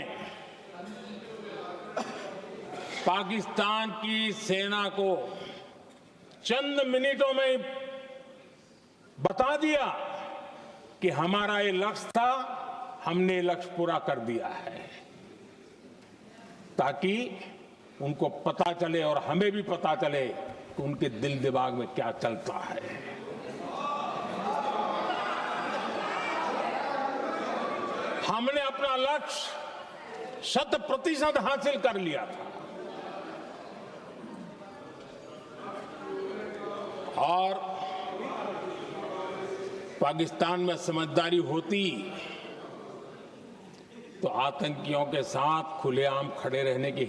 पाकिस्तान की सेना को चंद मिनटों में बता दिया कि हमारा ये लक्ष्य था, हमने ये लक्ष्य पूरा कर दिया है, ताकि उनको पता चले और हमें भी पता चले कि उनके दिल दिमाग में क्या चलता है। हमने अपना लक्ष्य 100% हासिल कर लिया था और पाकिस्तान में समझदारी होती तो आतंकियों के साथ खुलेआम खड़े रहने की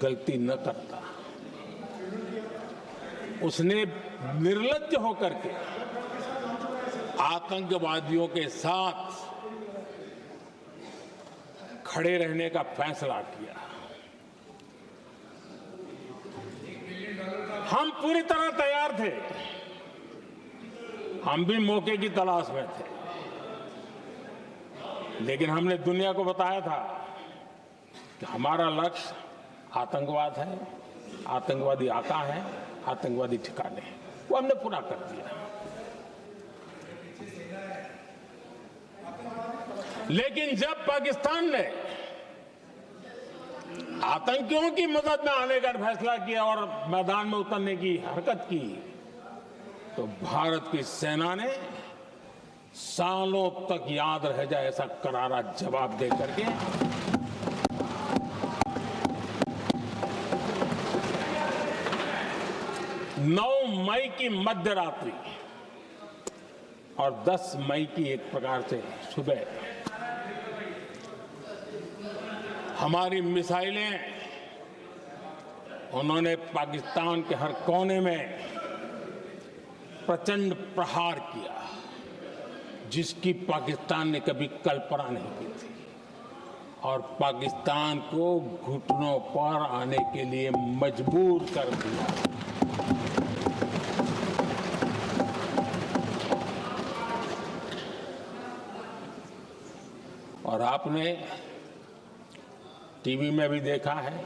गलती न करता। उसने निर्लज्ज होकर के आतंकवादियों के साथ खड़े रहने का फैसला किया। हम पूरी तरह तैयार थे, हम भी मौके की तलाश में थे, लेकिन हमने दुनिया को बताया था कि हमारा लक्ष्य आतंकवाद है, आतंकवादी आका है, आतंकवादी ठिकाने हैं, वो हमने पूरा कर दिया। लेकिन जब पाकिस्तान ने आतंकियों की मदद में आने का फैसला किया और मैदान में उतरने की हरकत की, तो भारत की सेना ने सालों तक याद रह जाए ऐसा करारा जवाब दे करके नौ मई की मध्य रात्रि और 10 मई की एक प्रकार से सुबह हमारी मिसाइलें उन्होंने पाकिस्तान के हर कोने में प्रचंड प्रहार किया, जिसकी पाकिस्तान ने कभी कल्पना नहीं की थी और पाकिस्तान को घुटनों पर आने के लिए मजबूर कर दिया। और आपने टीवी में भी देखा है,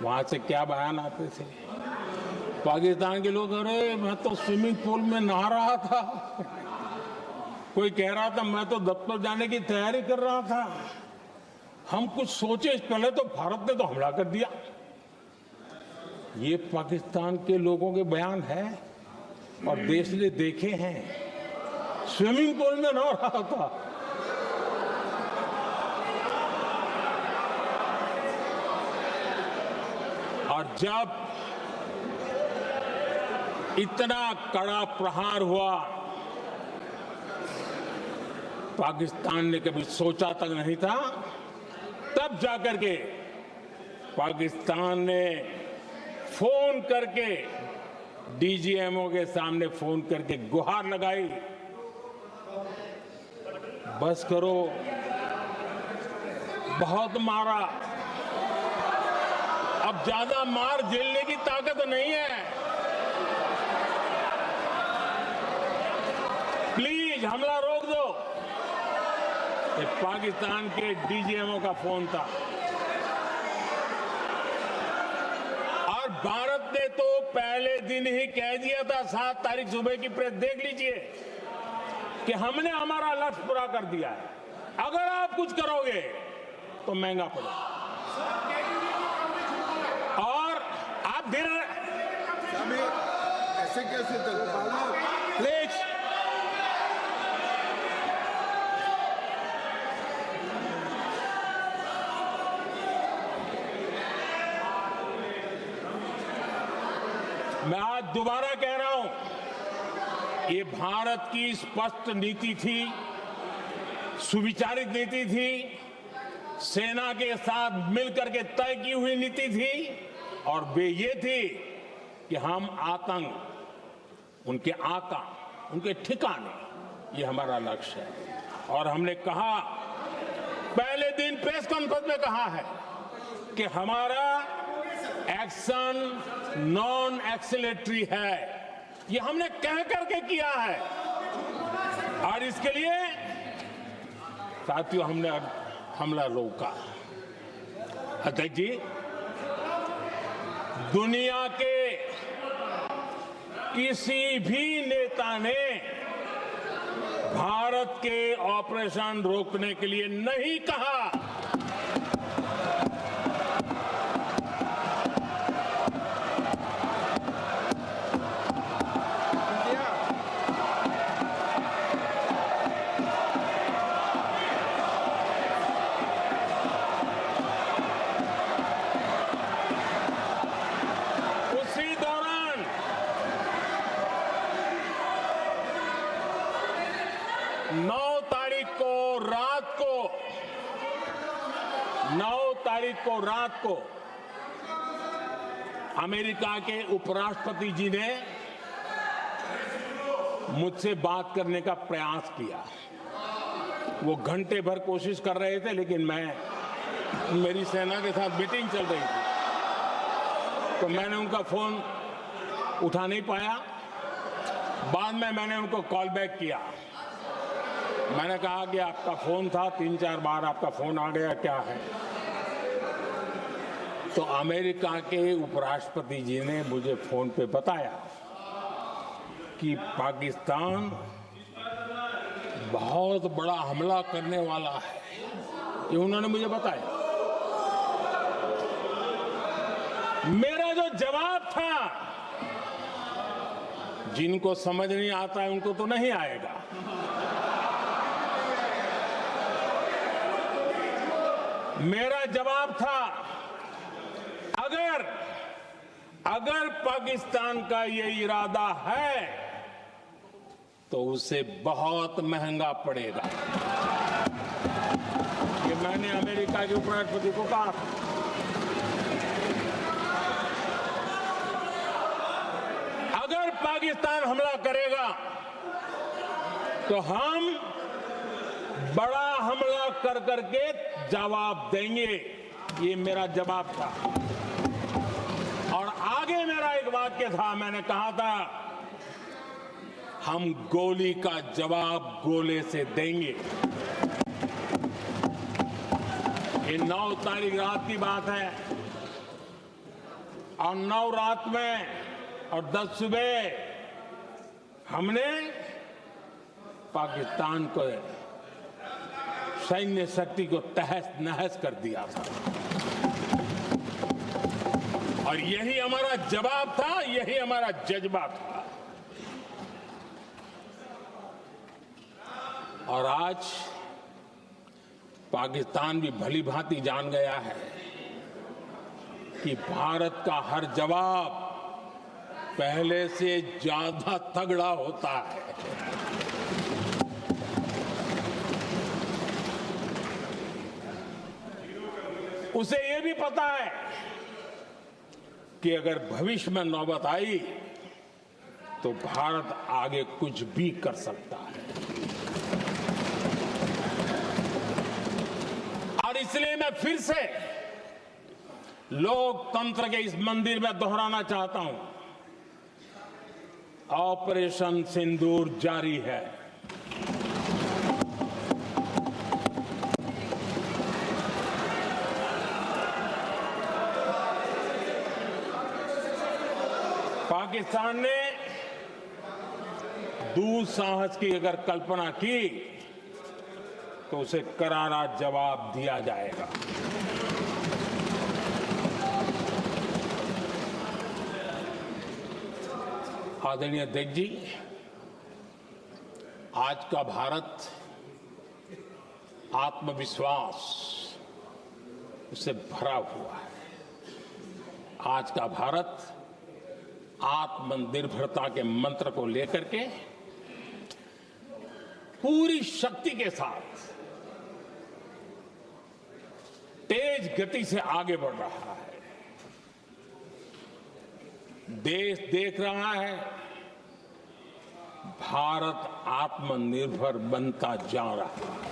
वहां से क्या बयान आते थे। पाकिस्तान के लोग, अरे मैं तो स्विमिंग पूल में नहा रहा था, कोई कह रहा था मैं तो दफ्तर जाने की तैयारी कर रहा था, हम कुछ सोचे पहले तो भारत ने तो हमला कर दिया। ये पाकिस्तान के लोगों के बयान है और देश ने देखे हैं, स्विमिंग पूल में नहा रहा था। और जब इतना कड़ा प्रहार हुआ, पाकिस्तान ने कभी सोचा तक नहीं था, तब जाकर के पाकिस्तान ने फोन करके डीजीएमओ के सामने फोन करके गुहार लगाई, बस करो, बहुत मारा, अब ज्यादा मार झेलने की ताकत नहीं है, प्लीज हमला रोक दो। ये पाकिस्तान के डीजीएमओ का फोन था। और भारत ने तो पहले दिन ही कह दिया था, 7 तारीख सुबह की प्रेस देख लीजिए, कि हमने हमारा लक्ष्य पूरा कर दिया है, अगर आप कुछ करोगे तो महंगा पड़ेगा। और आप धीरे ऐसे कैसे चलता है? प्लीज मैं आज दोबारा कह रहा हूं, ये भारत की स्पष्ट नीति थी, सुविचारित नीति थी, सेना के साथ मिलकर के तय की हुई नीति थी, और वे ये थी कि हम आतंक, उनके आका, उनके ठिकाने, ये हमारा लक्ष्य है। और हमने कहा, पहले दिन प्रेस कॉन्फ्रेंस में कहा है कि हमारा एक्शन नॉन एक्सीलेटरी है, ये हमने कह करके किया है। और इसके लिए साथियों हमने हमला रोका। अध्यक्ष जी, दुनिया के किसी भी नेता ने भारत के ऑपरेशन रोकने के लिए नहीं कहा। उसी दौरान 9 तारीख को रात को अमेरिका के उपराष्ट्रपति जी ने मुझसे बात करने का प्रयास किया। वो घंटे भर कोशिश कर रहे थे, लेकिन मेरी सेना के साथ मीटिंग चल रही थी, तो मैंने उनका फोन उठा नहीं पाया। बाद में मैंने उनको कॉल बैक किया। मैंने कहा कि आपका फोन था, 3-4 बार आपका फोन आ गया, क्या है? तो अमेरिका के उपराष्ट्रपति जी ने मुझे फोन पे बताया कि पाकिस्तान बहुत बड़ा हमला करने वाला है, ये उन्होंने मुझे बताया। मेरा जो जवाब था, जिनको समझ नहीं आता है उनको तो नहीं आएगा, मेरा जवाब था, अगर पाकिस्तान का ये इरादा है तो उसे बहुत महंगा पड़ेगा। ये मैंने अमेरिका के उपराष्ट्रपति को कहा। अगर पाकिस्तान हमला करेगा तो हम बड़ा हमला कर करके जवाब देंगे, ये मेरा जवाब था। और आगे मेरा एक वाक्य था, मैंने कहा था, हम गोली का जवाब गोले से देंगे। ये 9 तारीख रात की बात है, और 9 रात में और 10 सुबह हमने पाकिस्तान को, सैन्य शक्ति को तहस नहस कर दिया था। और यही हमारा जवाब था, यही हमारा जज्बा था। और आज पाकिस्तान भी भली भांति जान गया है कि भारत का हर जवाब पहले से ज्यादा तगड़ा होता है। उसे ये भी पता है कि अगर भविष्य में नौबत आई तो भारत आगे कुछ भी कर सकता है। और इसलिए मैं फिर से लोकतंत्र के इस मंदिर में दोहराना चाहता हूं, ऑपरेशन सिंदूर जारी है। पाकिस्तान ने दुस्साहस की अगर कल्पना की तो उसे करारा जवाब दिया जाएगा। आदरणीय अध्यक्ष जी, आज का भारत आत्मविश्वास से भरा हुआ है। आज का भारत आत्मनिर्भरता के मंत्र को लेकर के पूरी शक्ति के साथ तेज गति से आगे बढ़ रहा है। देश देख रहा है भारत आत्मनिर्भर बनता जा रहा है।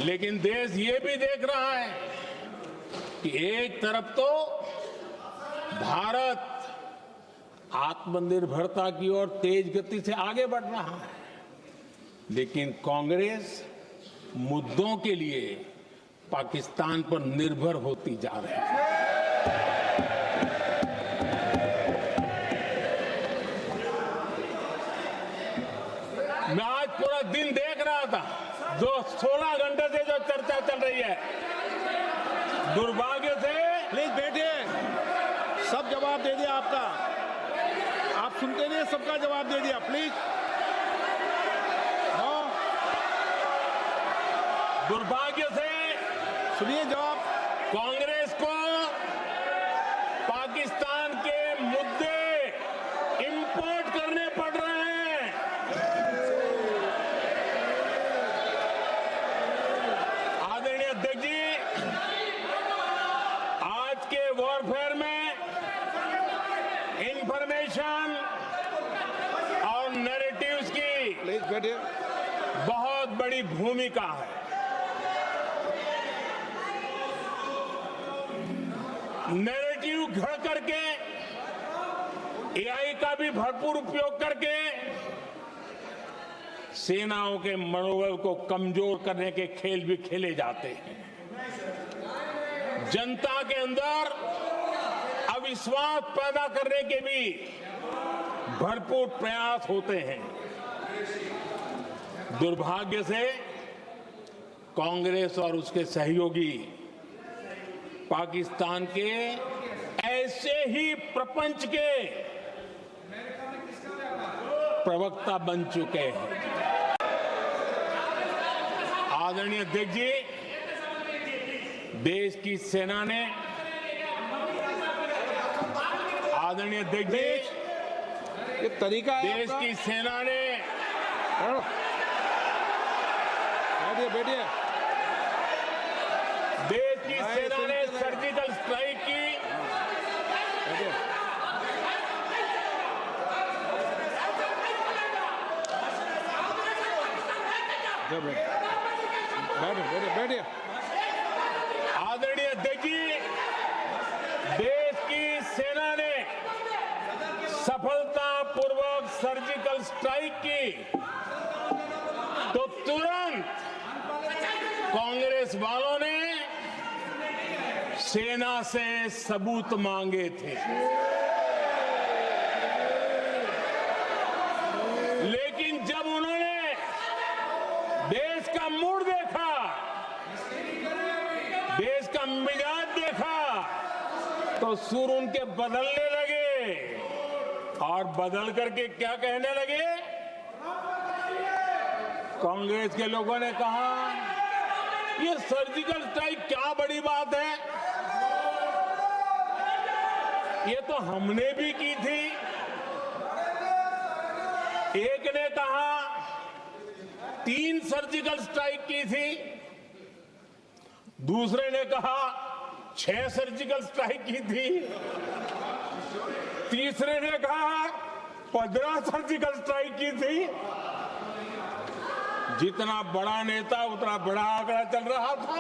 लेकिन देश ये भी देख रहा है कि एक तरफ तो भारत आत्मनिर्भरता की ओर तेज गति से आगे बढ़ रहा है, लेकिन कांग्रेस मुद्दों के लिए पाकिस्तान पर निर्भर होती जा रही है। मैं आज पूरा दिन देख रहा था, जो 16 घंटे से जो चर्चा चल रही है, दुर्भाग्य से प्लीज बैठिए, सब जवाब दे दिया आपका, आप सुनते नहीं, सबका जवाब दे दिया, प्लीज। दुर्भाग्य से सुनिए जवाब। कांग्रेस को पाकिस्तान के मुद्दे इंपोर्ट करने पड़ रहे हैं। आदरणीय अध्यक्ष जी, आज के वॉरफेयर में इंफॉर्मेशन और नैरेटिव्स की प्लीज बैठिए। बहुत बड़ी भूमिका है। नैरेटिव घड़ करके, एआई का भी भरपूर उपयोग करके सेनाओं के मनोबल को कमजोर करने के खेल भी खेले जाते हैं। जनता के अंदर अविश्वास पैदा करने के भी भरपूर प्रयास होते हैं। दुर्भाग्य से कांग्रेस और उसके सहयोगी पाकिस्तान के ऐसे ही प्रपंच के प्रवक्ता बन चुके हैं। आदरणीय अध्यक्ष जी, देश की सेना ने, आदरणीय अध्यक्ष जी, ये तरीका है देश आपका? की सेना ने, बैठिए बैठिए। देश की सेना ने सर्जिकल स्ट्राइक की, बैठिए। बैठिए बैठिए। आदरणीय अध्यक्ष जी, देश की सेना ने सफलतापूर्वक सर्जिकल स्ट्राइक की तो तुरंत कांग्रेस वालों ने सेना से सबूत मांगे थे, लेकिन जब उन्होंने देश का मूड देखा, देश का मिजाज देखा, तो सुर उनके बदलने लगे। और बदल करके क्या कहने लगे? कांग्रेस के लोगों ने कहा ये सर्जिकल स्ट्राइक क्या बड़ी बात है, ये तो हमने भी की थी। एक ने कहा 3 सर्जिकल स्ट्राइक की थी, दूसरे ने कहा 6 सर्जिकल स्ट्राइक की थी, तीसरे ने कहा 15 सर्जिकल स्ट्राइक की थी। जितना बड़ा नेता उतना बड़ा आंकड़ा चल रहा था।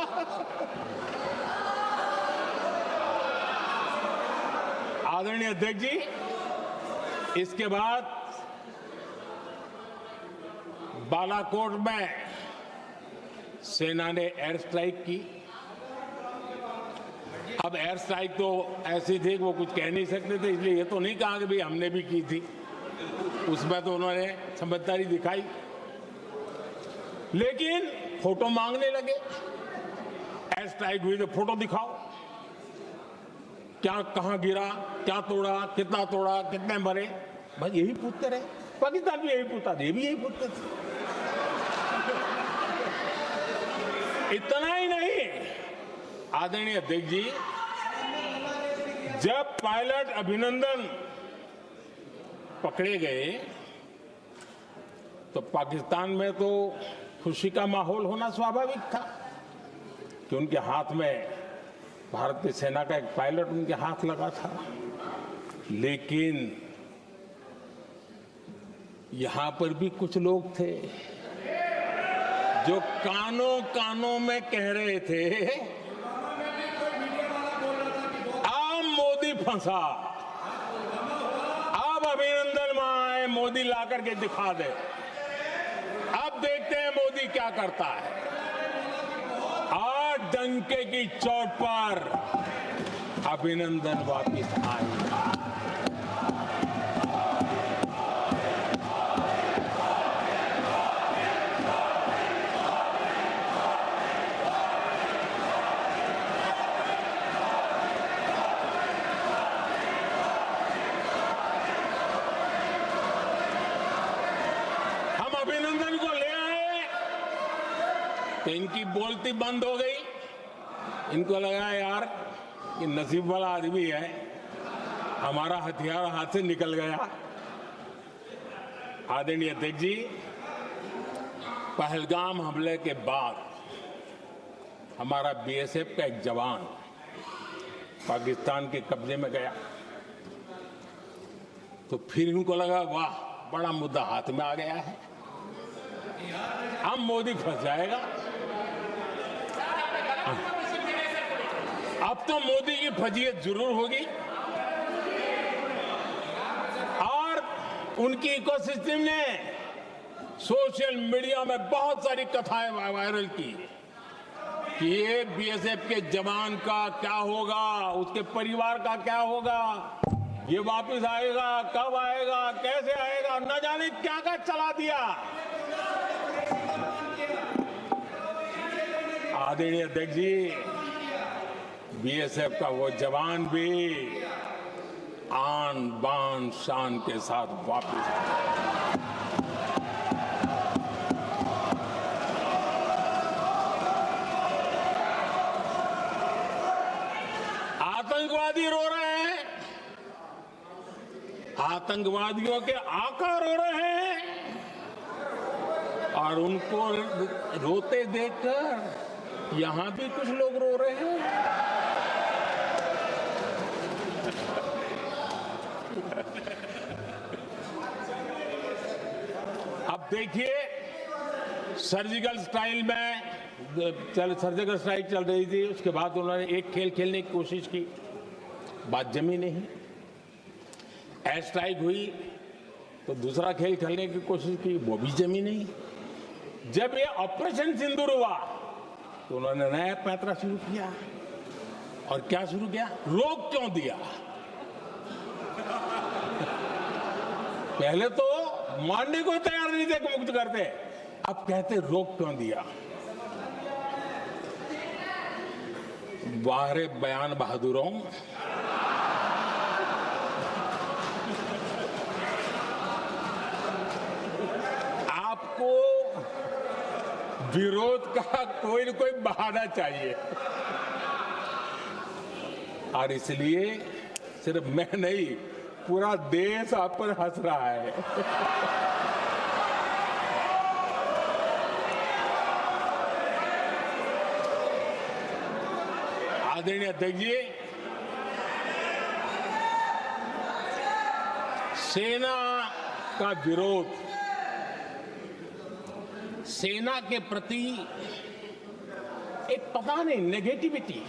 आदरणीय अध्यक्ष जी, इसके बाद बालाकोट में सेना ने एयर स्ट्राइक की। अब एयर स्ट्राइक तो ऐसी थी कि वो कुछ कह नहीं सकते थे, इसलिए ये तो नहीं कहा कि भाई हमने भी की थी। उसमें तो उन्होंने समझदारी दिखाई, लेकिन फोटो मांगने लगे। एयर स्ट्राइक हुई तो फोटो दिखाओ, क्या कहां गिरा, क्या तोड़ा, कितने मरे, बस यही पूछते रहे। पाकिस्तान भी यही पूछता था, ये भी यही पूछते थे। इतना ही नहीं, आदरणीय अध्यक्ष जी, जब पायलट अभिनंदन पकड़े गए तो पाकिस्तान में तो खुशी का माहौल होना स्वाभाविक था कि उनके हाथ में भारतीय सेना का एक पायलट उनके हाथ लगा था। लेकिन यहां पर भी कुछ लोग थे जो कानों कानों में कह रहे थे अब मोदी फंसा, अब अभिनंदन में आए, मोदी ला करके दिखा दे, अब देखते हैं मोदी क्या करता है। आज डंके की चोट पर अभिनंदन वापिस आएगा। अभिनंदन को ले आए तो इनकी बोलती बंद हो गई। इनको लगा यार ये नसीब वाला आदमी है, हमारा हथियार हाथ से निकल गया। आदरणीय अध्यक्ष जी, पहलगाम हमले के बाद हमारा बीएसएफ का एक जवान पाकिस्तान के कब्जे में गया तो फिर इनको लगा वाह बड़ा मुद्दा हाथ में आ गया है, अब मोदी फंस जाएगा। अब तो मोदी की फजीयत जरूर होगी। और उनकी इकोसिस्टम ने सोशल मीडिया में बहुत सारी कथाएं वायरल की कि ये बीएसएफ के जवान का क्या होगा, उसके परिवार का क्या होगा, ये वापस आएगा, कब आएगा, कैसे आएगा, न जाने क्या क्या चला दिया। आदरणीय अध्यक्ष जी, बीएसएफ का वो जवान भी आन बान शान के साथ वापस आया। आतंकवादी रो रहे हैं, आतंकवादियों के आका रो रहे हैं और उनको रोते देखकर यहां भी कुछ लोग रो रहे हैं। अब देखिए, सर्जिकल स्ट्राइक चल रही थी, उसके बाद उन्होंने एक खेल खेलने की कोशिश की, बात जमी नहीं। एयर स्ट्राइक हुई तो दूसरा खेल खेलने की कोशिश की, वो भी जमी नहीं। जब ये ऑपरेशन सिंदूर हुआ तो उन्होंने नया पैंतरा शुरू किया। और क्या शुरू किया? रोक क्यों दिया? पहले तो मानने को तैयार नहीं थे कि मुक्त करते, अब कहते रोक क्यों दिया? वाहरे बयान बहादुरों, विरोध का कोई न कोई बहाना चाहिए, और इसलिए सिर्फ मैं नहीं, पूरा देश आप पर हंस रहा है। आदरणीय अध्यक्ष जी, सेना का विरोध, सेना के प्रति एक पता नहीं नेगेटिविटी,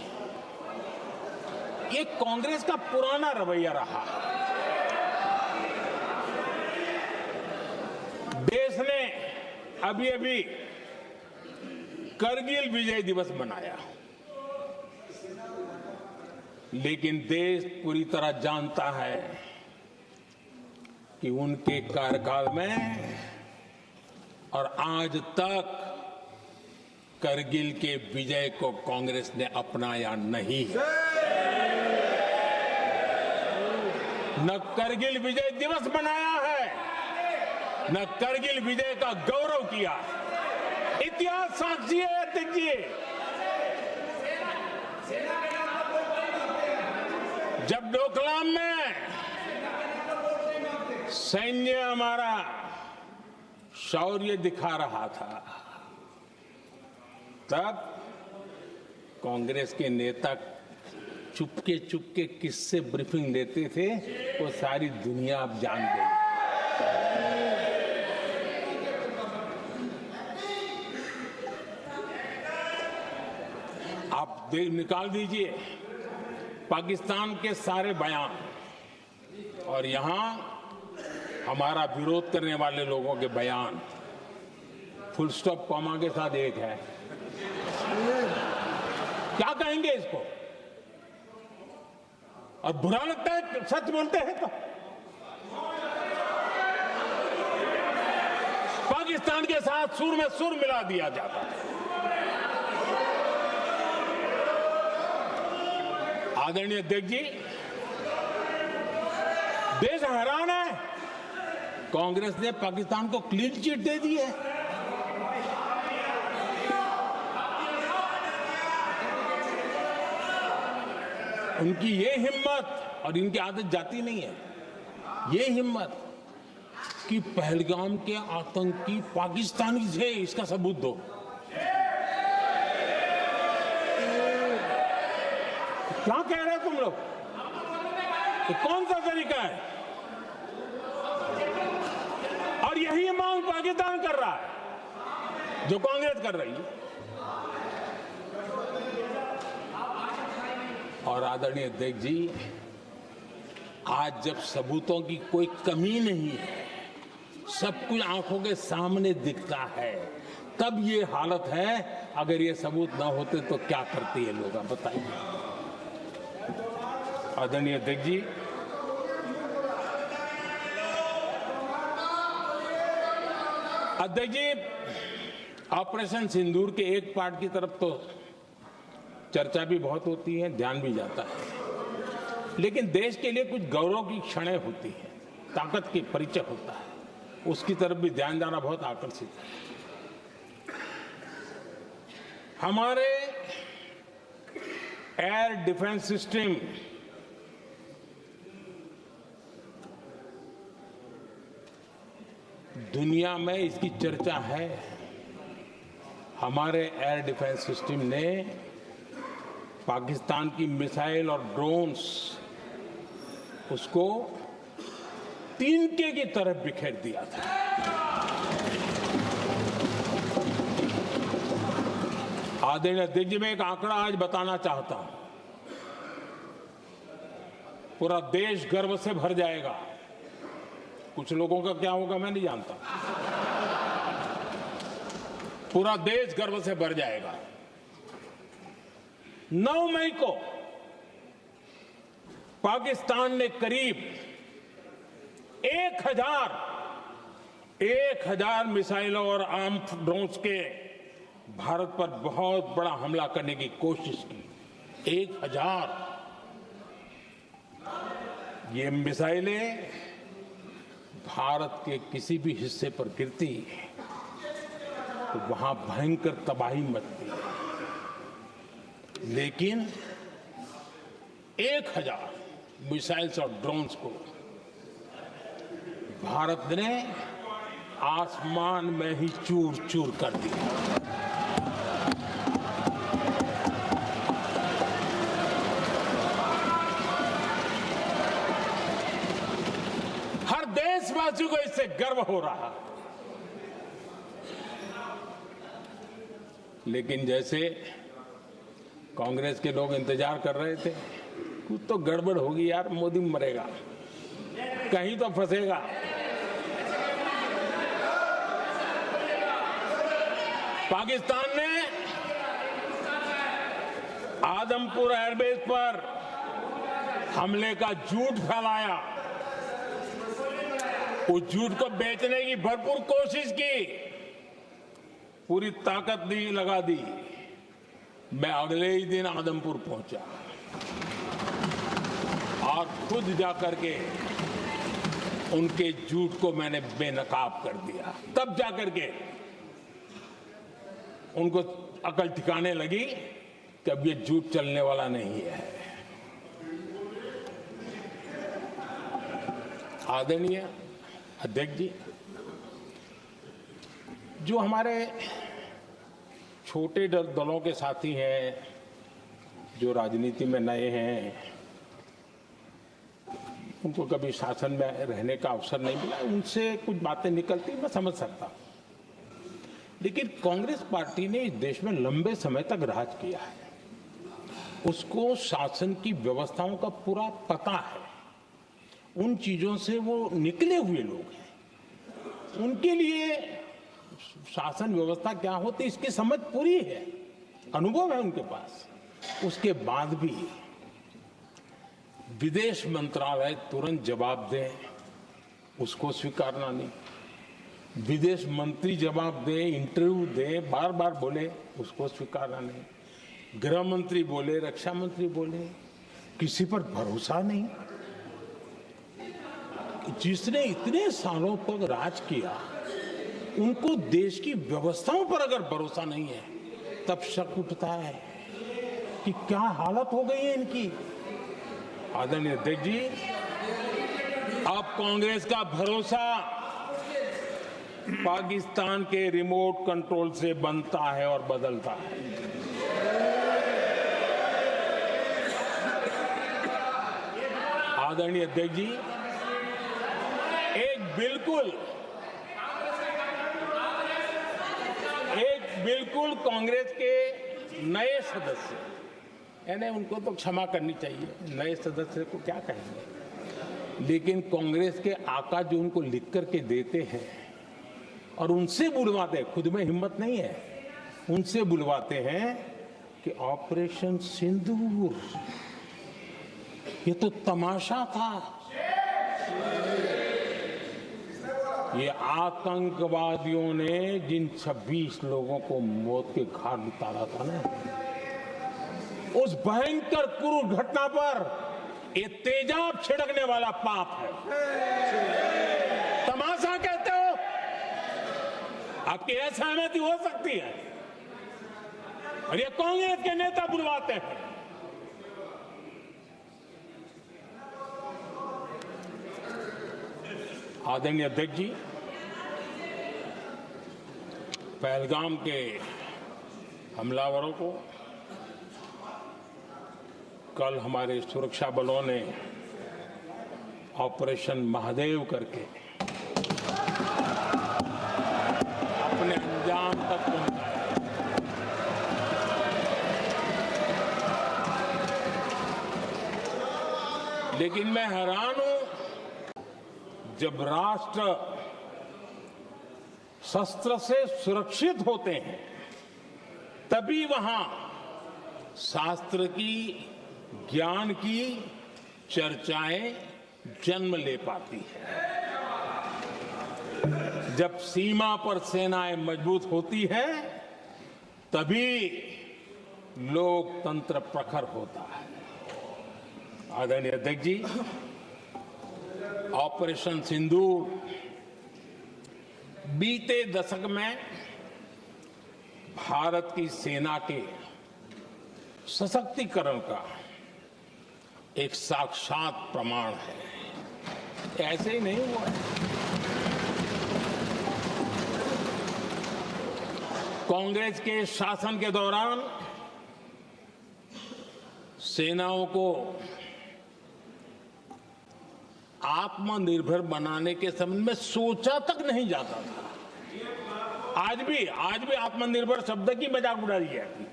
ये कांग्रेस का पुराना रवैया रहा। देश ने अभी अभी करगिल विजय दिवस मनाया, लेकिन देश पूरी तरह जानता है कि उनके कार्यकाल में और आज तक करगिल के विजय को कांग्रेस ने अपनाया नहीं। न करगिल विजय दिवस मनाया है, न करगिल विजय का गौरव किया। इतिहास साक्षी है अध्यक्ष जी। जब डोकलाम में सैन्य हमारा शौर्य दिखा रहा था, तब कांग्रेस के नेता चुपके चुपके किससे ब्रीफिंग लेते थे, वो सारी दुनिया अब जान गई। आप निकाल दीजिए पाकिस्तान के सारे बयान, और यहां हमारा विरोध करने वाले लोगों के बयान फुल स्टॉप कॉमा के साथ एक है। क्या कहेंगे इसको? और बुरा लगता है सच बोलते हैं तो। पाकिस्तान के साथ सुर में सुर मिला दिया जाता है। आदरणीय अध्यक्ष जी, देश हैरान है, कांग्रेस ने पाकिस्तान को क्लीन चिट दे दी है। उनकी ये हिम्मत, और इनकी आदत जाती नहीं है, ये हिम्मत कि पहलगाम के आतंकी पाकिस्तानी थे, इसका सबूत दो। क्या कह रहे हो तुम लोग? तो कौन सा तरीका है? और यही मांग पाकिस्तान कर रहा है जो कांग्रेस कर रही है। और आदरणीय अध्यक्ष जी, आज जब सबूतों की कोई कमी नहीं है, सब कुछ आंखों के सामने दिखता है, तब ये हालत है। अगर ये सबूत ना होते तो क्या करते ये लोग, आप बताइए। आदरणीय अध्यक्ष जी, ऑपरेशन सिंदूर के एक पार्ट की तरफ तो चर्चा भी बहुत होती है, ध्यान भी जाता है, लेकिन देश के लिए कुछ गौरव की क्षणें होती हैं, ताकत की परिचय होता है, उसकी तरफ भी ध्यान जाना बहुत आकर्षित है। हमारे एयर डिफेंस सिस्टम दुनिया में इसकी चर्चा है। हमारे एयर डिफेंस सिस्टम ने पाकिस्तान की मिसाइल और ड्रोन्स उसको तिनके की तरफ बिखेर दिया था। आदरणीय अध्यक्ष जी, मैं एक आंकड़ा आज बताना चाहता हूं, पूरा देश गर्व से भर जाएगा। कुछ लोगों का क्या होगा मैं नहीं जानता, पूरा देश गर्व से भर जाएगा। 9 मई को पाकिस्तान ने करीब 1000 मिसाइलों और आर्म्ड ड्रोन्स के भारत पर बहुत बड़ा हमला करने की कोशिश की। 1000 ये मिसाइलें भारत के किसी भी हिस्से पर गिरती तो वहां भयंकर तबाही मचती है। लेकिन 1000 मिसाइल्स और ड्रोन्स को भारत ने आसमान में ही चूर चूर कर दिया। हर देशवासी को इससे गर्व हो रहा। लेकिन जैसे कांग्रेस के लोग इंतजार कर रहे थे, कुछ तो गड़बड़ होगी यार, मोदी मरेगा, कहीं तो फंसेगा। पाकिस्तान ने आदमपुर एयरबेस पर हमले का झूठ फैलाया, उस झूठ को बेचने की भरपूर कोशिश की, पूरी ताकत दी लगा दी। मैं अगले ही दिन आदमपुर पहुंचा और खुद जाकर के उनके झूठ को मैंने बेनकाब कर दिया। तब जाकर के उनको अकल ठिकाने लगी कि अब ये झूठ चलने वाला नहीं है। आदरणीय अध्यक्ष जी, जो हमारे छोटे दलों के साथी हैं, जो राजनीति में नए हैं, उनको कभी शासन में रहने का अवसर नहीं मिला, उनसे कुछ बातें निकलती मैं समझ सकता हूं। लेकिन कांग्रेस पार्टी ने इस देश में लंबे समय तक राज किया है, उसको शासन की व्यवस्थाओं का पूरा पता है, उन चीजों से वो निकले हुए लोग हैं, उनके लिए शासन व्यवस्था क्या होती इसकी समझ पूरी है, अनुभव है उनके पास। उसके बाद भी विदेश मंत्रालय तुरंत जवाब दे, उसको स्वीकारना नहीं। विदेश मंत्री जवाब दे, इंटरव्यू दे, बार बार बोले, उसको स्वीकारना नहीं। गृह मंत्री बोले, रक्षा मंत्री बोले, किसी पर भरोसा नहीं। जिसने इतने सालों तक राज किया, उनको देश की व्यवस्थाओं पर अगर भरोसा नहीं है, तब शक उठता है कि क्या हालत हो गई है इनकी। आदरणीय अध्यक्ष जी, अब कांग्रेस का भरोसा पाकिस्तान के रिमोट कंट्रोल से बनता है और बदलता है। आदरणीय अध्यक्ष जी, एक बिल्कुल कांग्रेस के नए सदस्य, यानी उनको तो क्षमा करनी चाहिए, नए सदस्य को क्या कहेंगे, लेकिन कांग्रेस के आका जो उनको लिख करके देते हैं और उनसे बुलवाते हैं, खुद में हिम्मत नहीं है, उनसे बुलवाते हैं कि ऑपरेशन सिंदूर ये तो तमाशा था, ये आतंकवादियों ने जिन 26 लोगों को मौत के घाट उतारा था ना, उस भयंकर क्रूर घटना पर ये तेजाब छिड़कने वाला पाप है। तमाशा कहते हो, आपकी असहमति हो सकती है, और ये कांग्रेस के नेता बुलवाते हैं। आदरणीय अध्यक्ष जी, पहलगाम के हमलावरों को कल हमारे सुरक्षा बलों ने ऑपरेशन महादेव करके अपने अंजाम तक पहुंचाया। लेकिन मैं हैरान हूं, जब राष्ट्र शस्त्र से सुरक्षित होते हैं, तभी वहां शास्त्र की, ज्ञान की चर्चाएं जन्म ले पाती है। जब सीमा पर सेनाएं मजबूत होती है, तभी लोकतंत्र प्रखर होता है। आदरणीय अध्यक्ष जी, ऑपरेशन सिंदूर बीते दशक में भारत की सेना के सशक्तिकरण का एक साक्षात प्रमाण है। ऐसे ही नहीं हुआ है। कांग्रेस के शासन के दौरान सेनाओं को आत्मनिर्भर बनाने के संबंध में सोचा तक नहीं जाता था। आज भी आत्मनिर्भर शब्द की मजाक उड़ाई जाती है।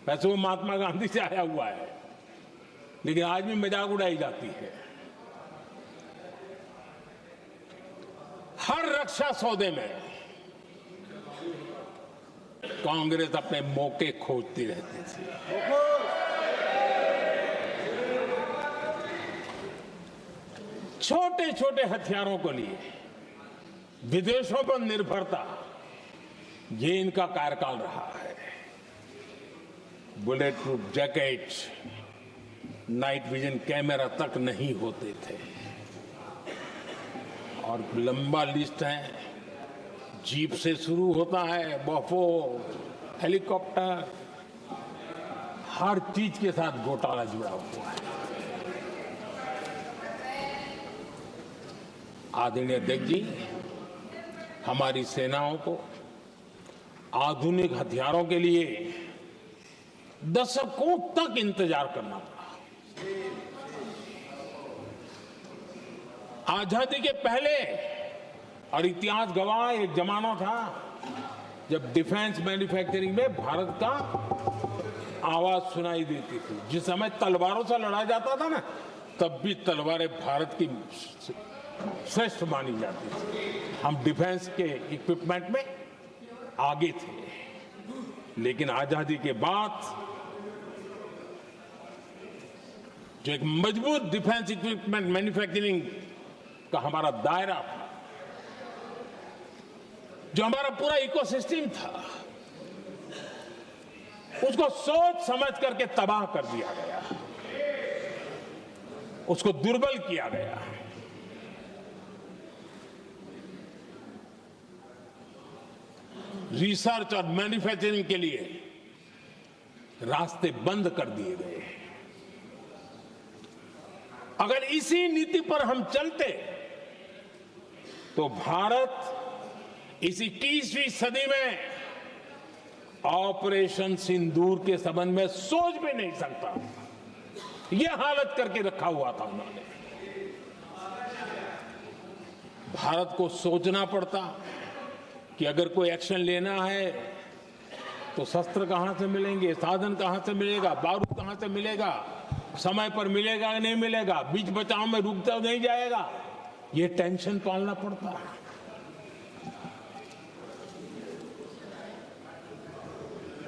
वैसे वो महात्मा गांधी से आया हुआ है, लेकिन आज भी मजाक उड़ाई जाती है। हर रक्षा सौदे में कांग्रेस अपने मौके खोजती रहती थी। छोटे छोटे हथियारों को लिए विदेशों पर निर्भरता, ये इनका कार्यकाल रहा है। Bullet proof jacket, night vision camera तक नहीं होते थे, और लंबा लिस्ट है। जीप से शुरू होता है, बफो, हेलीकॉप्टर, हर चीज के साथ घोटाला जुड़ा हुआ है। आदरणीय अध्यक्ष जी, हमारी सेनाओं को आधुनिक हथियारों के लिए दशकों तक इंतजार करना पड़ा। आजादी के पहले, और इतिहास गवाह, एक जमाना था जब डिफेंस मैन्युफैक्चरिंग में भारत का आवाज सुनाई देती थी। जिस समय तलवारों से लड़ा जाता था ना, तब भी तलवारें भारत की श्रेष्ठ मानी जाती थी। हम डिफेंस के इक्विपमेंट में आगे थे। लेकिन आजादी के बाद जो एक मजबूत डिफेंस इक्विपमेंट मैन्युफैक्चरिंग का हमारा दायरा था, जो हमारा पूरा इकोसिस्टम था, उसको सोच समझ करके तबाह कर दिया गया, उसको दुर्बल किया गया। रिसर्च और मैन्युफैक्चरिंग के लिए रास्ते बंद कर दिए गए। अगर इसी नीति पर हम चलते तो भारत इस 21वीं सदी में ऑपरेशन सिंदूर के संबंध में सोच भी नहीं सकता। यह हालत करके रखा हुआ था उन्होंने। भारत को सोचना पड़ता कि अगर कोई एक्शन लेना है तो शस्त्र कहां से मिलेंगे, साधन कहां से मिलेगा, बारूद कहां से मिलेगा, समय पर मिलेगा या नहीं मिलेगा, बीच बचाव में रुकता नहीं जाएगा, ये टेंशन पालना पड़ता है।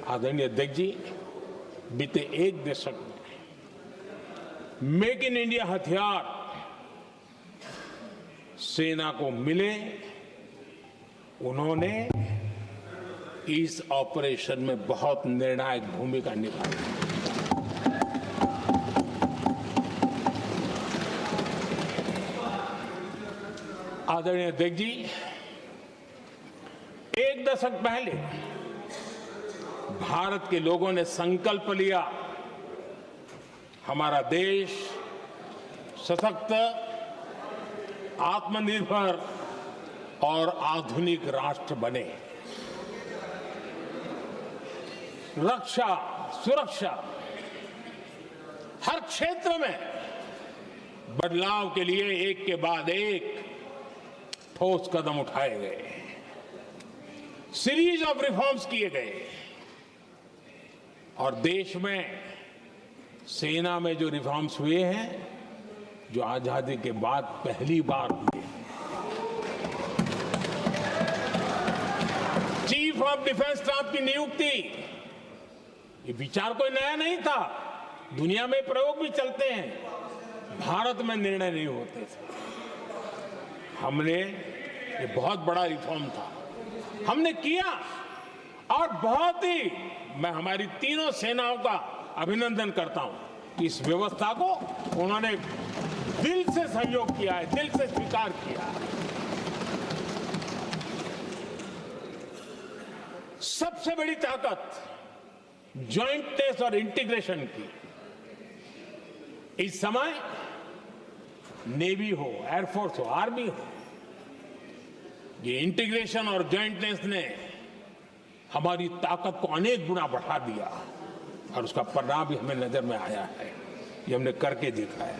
आदरणीय अध्यक्ष जी, बीते एक दशक में मेक इन इंडिया हथियार सेना को मिले, उन्होंने इस ऑपरेशन में बहुत निर्णायक भूमिका निभाई। आदरणीय अध्यक्ष जी, एक दशक पहले भारत के लोगों ने संकल्प लिया, हमारा देश सशक्त, आत्मनिर्भर और आधुनिक राष्ट्र बने। रक्षा, सुरक्षा, हर क्षेत्र में बदलाव के लिए एक के बाद एक ठोस कदम उठाए गए, सीरीज ऑफ रिफॉर्म्स किए गए, और देश में सेना में जो रिफॉर्म्स हुए हैं, जो आजादी के बाद पहली बार हुए। चीफ ऑफ डिफेंस स्टाफ की नियुक्ति, ये विचार कोई नया नहीं था, दुनिया में प्रयोग भी चलते हैं, भारत में निर्णय नहीं होते थे। हमने, ये बहुत बड़ा रिफॉर्म था, हमने किया, और बहुत ही मैं हमारी तीनों सेनाओं का अभिनंदन करता हूं कि इस व्यवस्था को उन्होंने दिल से सहयोग किया है, दिल से स्वीकार किया है। सबसे बड़ी ताकत जॉइंटनेस और इंटीग्रेशन की। इस समय नेवी हो, एयरफोर्स हो, आर्मी हो, ये इंटीग्रेशन और जॉइंटनेस ने हमारी ताकत को अनेक गुना बढ़ा दिया और उसका परिणाम भी हमें नजर में आया है। ये हमने करके देखा है।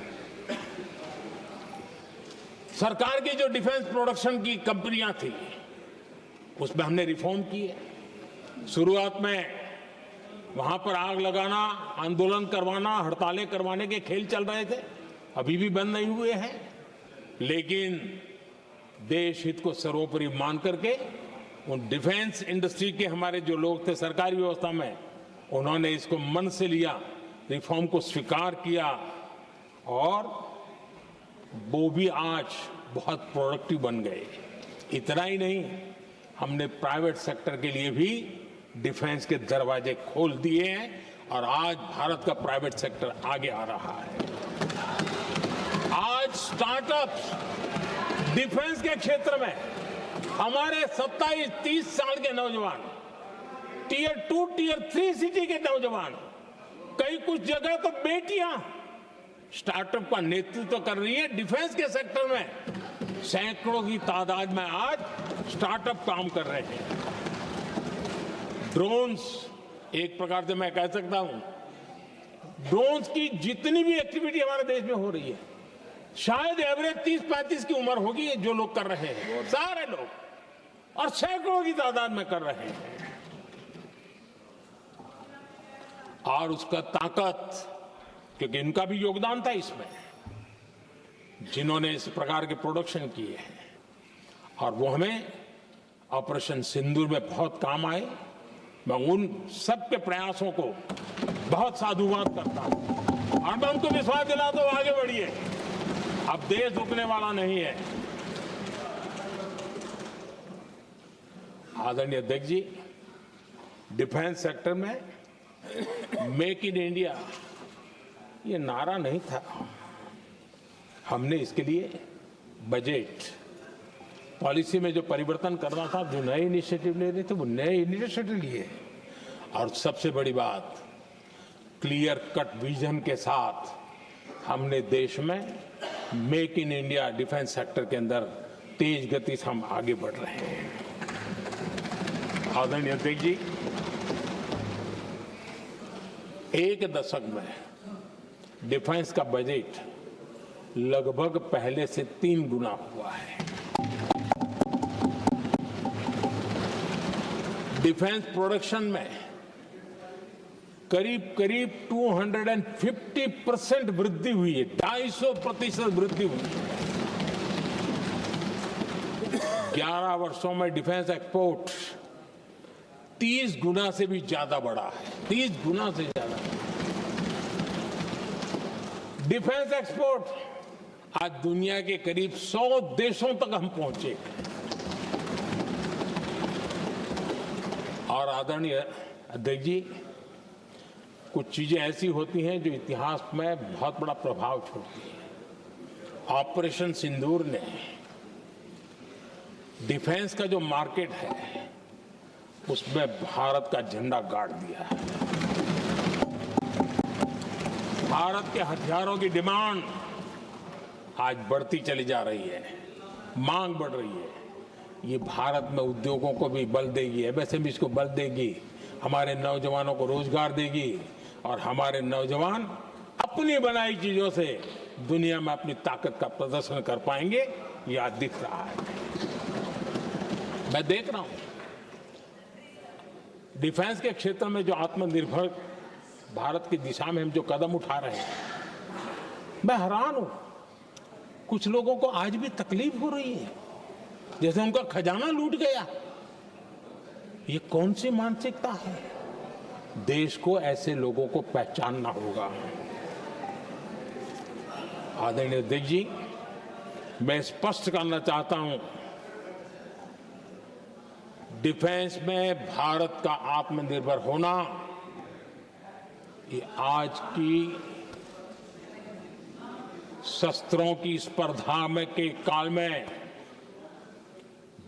सरकार की जो डिफेंस प्रोडक्शन की कंपनियां थी उसमें हमने रिफॉर्म किए। शुरुआत में वहां पर आग लगाना, आंदोलन करवाना, हड़तालें करवाने के खेल चल रहे थे, अभी भी बंद नहीं हुए हैं। लेकिन देश हित को सर्वोपरि मान करके उन डिफेंस इंडस्ट्री के हमारे जो लोग थे सरकारी व्यवस्था में, उन्होंने इसको मन से लिया, रिफॉर्म को स्वीकार किया और वो भी आज बहुत प्रोडक्टिव बन गए। इतना ही नहीं, हमने प्राइवेट सेक्टर के लिए भी डिफेंस के दरवाजे खोल दिए हैं और आज भारत का प्राइवेट सेक्टर आगे आ रहा है। आज स्टार्टअप्स डिफेंस के क्षेत्र में हमारे 27-30 साल के नौजवान, टियर 2, टियर 3 सिटी के नौजवान, कई कुछ जगह तो बेटियां स्टार्टअप का नेतृत्व कर रही है। डिफेंस के सेक्टर में सैकड़ों की तादाद में आज स्टार्टअप काम कर रहे हैं। ड्रोन्स, एक प्रकार से मैं कह सकता हूं, ड्रोन्स की जितनी भी एक्टिविटी हमारे देश में हो रही है, शायद एवरेज 30-35 की उम्र होगी जो लोग कर रहे हैं, सारे लोग, और सैकड़ों की तादाद में कर रहे हैं। और उसका ताकत, क्योंकि इनका भी योगदान था इसमें, जिन्होंने इस प्रकार के प्रोडक्शन किए हैं, और वो हमें ऑपरेशन सिंदूर में बहुत काम आए। मैं उन सबके प्रयासों को बहुत साधुवाद करता हूं और मैं उनको विश्वास दिलाता हूं, आगे बढ़िए, अब देश रुकने वाला नहीं है। आदरणीय अध्यक्ष जी, डिफेंस सेक्टर में मेक इन इंडिया ये नारा नहीं था। हमने इसके लिए बजट पॉलिसी में जो परिवर्तन करना था, जो नए इनिशिएटिव ले रहे थे, वो नए इनिशिएटिव लिए। और सबसे बड़ी बात, क्लियर कट विजन के साथ हमने देश में make in India defence sector के अंदर तेज गति से हम आगे बढ़ रहे हैं। आदरणीय अध्यक्ष जी, एक दशक में डिफेंस का बजट लगभग पहले से 3 गुना हुआ है। डिफेंस प्रोडक्शन में करीब करीब 250% वृद्धि हुई है, 250% वृद्धि हुई है। 11 वर्षों में डिफेंस एक्सपोर्ट 30 गुना से भी ज्यादा बढ़ा है, 30 गुना से ज्यादा। डिफेंस एक्सपोर्ट आज दुनिया के करीब 100 देशों तक हम पहुंचे। और आदरणीय अध्यक्ष जी, कुछ चीजें ऐसी होती हैं जो इतिहास में बहुत बड़ा प्रभाव छोड़ती हैं। ऑपरेशन सिंदूर ने डिफेंस का जो मार्केट है उसमें भारत का झंडा गाड़ दिया है। भारत के हथियारों की डिमांड आज बढ़ती चली जा रही है, मांग बढ़ रही है। ये भारत में उद्योगों को भी बल देगी, एमएसएमई को बल देगी, हमारे नौजवानों को रोजगार देगी और हमारे नौजवान अपनी बनाई चीजों से दुनिया में अपनी ताकत का प्रदर्शन कर पाएंगे। ये आज दिख रहा है, मैं देख रहा हूं। डिफेंस के क्षेत्र में जो आत्मनिर्भर भारत की दिशा में हम जो कदम उठा रहे हैं, मैं हैरान हूं। कुछ लोगों को आज भी तकलीफ हो रही है, जैसे उनका खजाना लूट गया। ये कौन सी मानसिकता है? देश को ऐसे लोगों को पहचानना होगा। आदरणीय अध्यक्ष जी, मैं स्पष्ट करना चाहता हूं, डिफेंस में भारत का आत्मनिर्भर होना ये आज की शस्त्रों की स्पर्धा में के काल में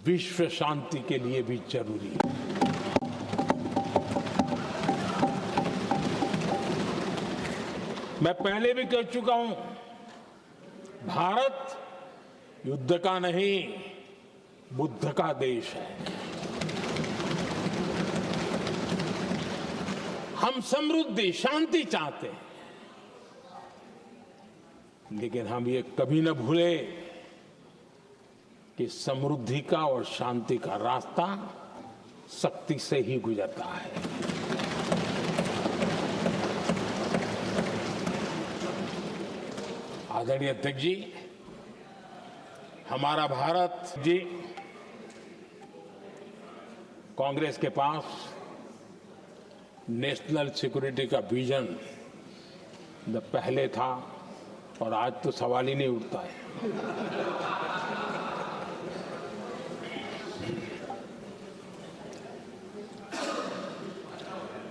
विश्व शांति के लिए भी जरूरी है। मैं पहले भी कह चुका हूं, भारत युद्ध का नहीं, बुद्ध का देश है। हम समृद्धि, शांति चाहते हैं, लेकिन हम ये कभी न भूले कि समृद्धि का और शांति का रास्ता शक्ति से ही गुजरता है। आदरणीय अध्यक्ष जी, हमारा भारत जी, कांग्रेस के पास नेशनल सिक्योरिटी का विजन पहले था और आज तो सवाल ही नहीं उठता है।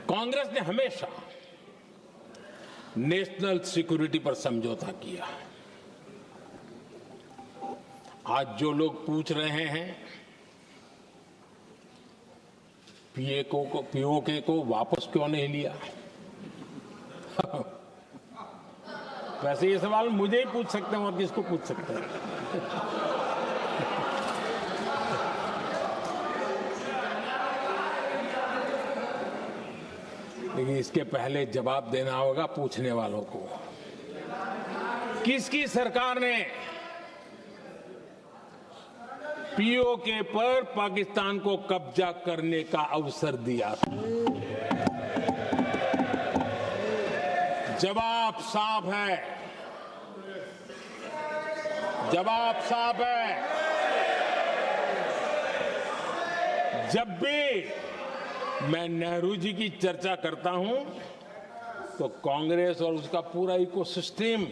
कांग्रेस ने हमेशा नेशनल सिक्योरिटी पर समझौता किया। आज जो लोग पूछ रहे हैं पीओके को वापस क्यों नहीं लिया, वैसे ये सवाल मुझे ही पूछ सकते हैं और किसको पूछ सकते हैं। लेकिन इसके पहले जवाब देना होगा पूछने वालों को। किसकी सरकार ने पीओके पर पाकिस्तान को कब्जा करने का अवसर दिया था? जवाब साफ है, जवाब साफ है। जब भी मैं नेहरू जी की चर्चा करता हूं तो कांग्रेस और उसका पूरा इकोसिस्टम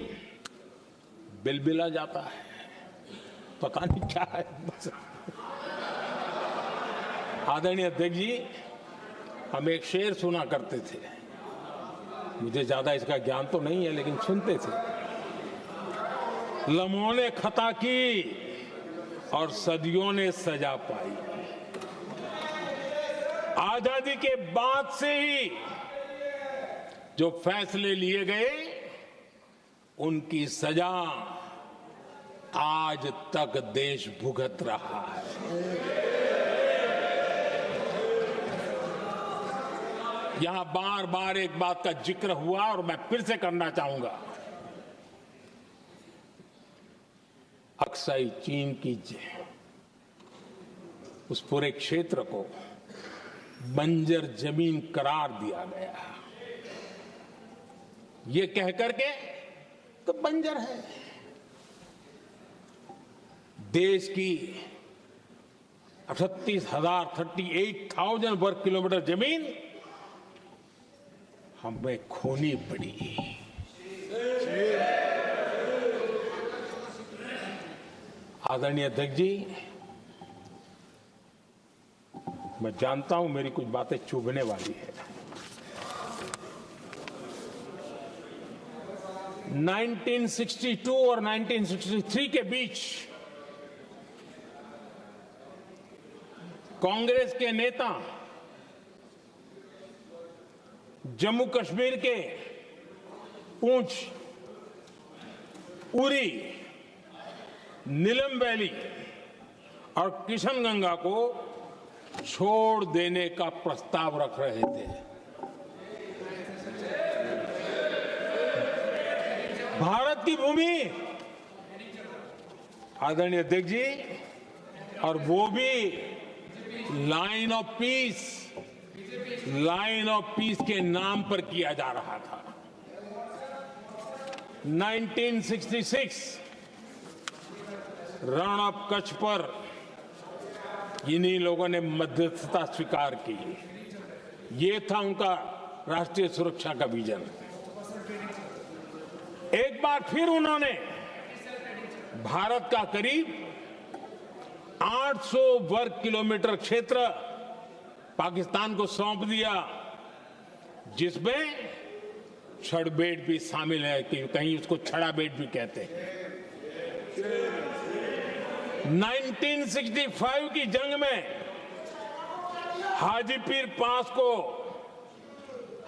बिलबिला जाता है, पता नहीं क्या है। आदरणीय अध्यक्ष जी, हम एक शेर सुना करते थे, मुझे ज्यादा इसका ज्ञान तो नहीं है लेकिन सुनते थे। लम्हों ने खता की और सदियों ने सजा पाई। आजादी के बाद से ही जो फैसले लिए गए उनकी सजा आज तक देश भुगत रहा है। यहां बार बार एक बात का जिक्र हुआ और मैं फिर से करना चाहूंगा। अक्साई चीन की उस पूरे क्षेत्र को बंजर जमीन करार दिया गया, ये कह करके तो बंजर है। देश की 38,000 वर्ग किलोमीटर जमीन हमें खोनी पड़ी। आदरणीय अध्यक्ष जी, मैं जानता हूं मेरी कुछ बातें चुभने वाली है। 1962 और 1963 के बीच कांग्रेस के नेता जम्मू कश्मीर के पूंछ, उरी, नीलम वैली और किशनगंगा को छोड़ देने का प्रस्ताव रख रहे थे। भारत की भूमि, आदरणीय अध्यक्ष जी, और वो भी लाइन ऑफ पीस के नाम पर किया जा रहा था। 1966 रण ऑफ कच्छ पर इन्हीं लोगों ने मध्यस्थता स्वीकार की। ये था उनका राष्ट्रीय सुरक्षा का विजन। एक बार फिर उन्होंने भारत का करीब 800 वर्ग किलोमीटर क्षेत्र पाकिस्तान को सौंप दिया, जिसमें छड़बेट भी शामिल है, कि कहीं उसको छड़ा बेट भी कहते हैं। 1965 की जंग में हाजीपीर पास को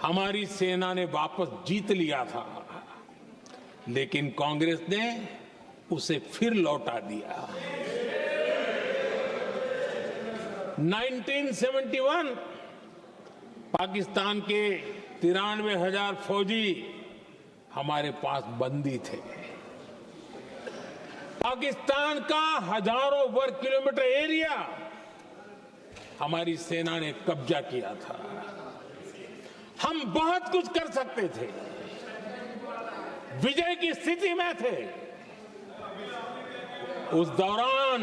हमारी सेना ने वापस जीत लिया था। लेकिन कांग्रेस ने उसे फिर लौटा दिया। 1971 पाकिस्तान के 93,000 फौजी हमारे पास बंदी थे। पाकिस्तान का हजारों वर्ग किलोमीटर एरिया हमारी सेना ने कब्जा किया था। हम बहुत कुछ कर सकते थे, विजय की स्थिति में थे। उस दौरान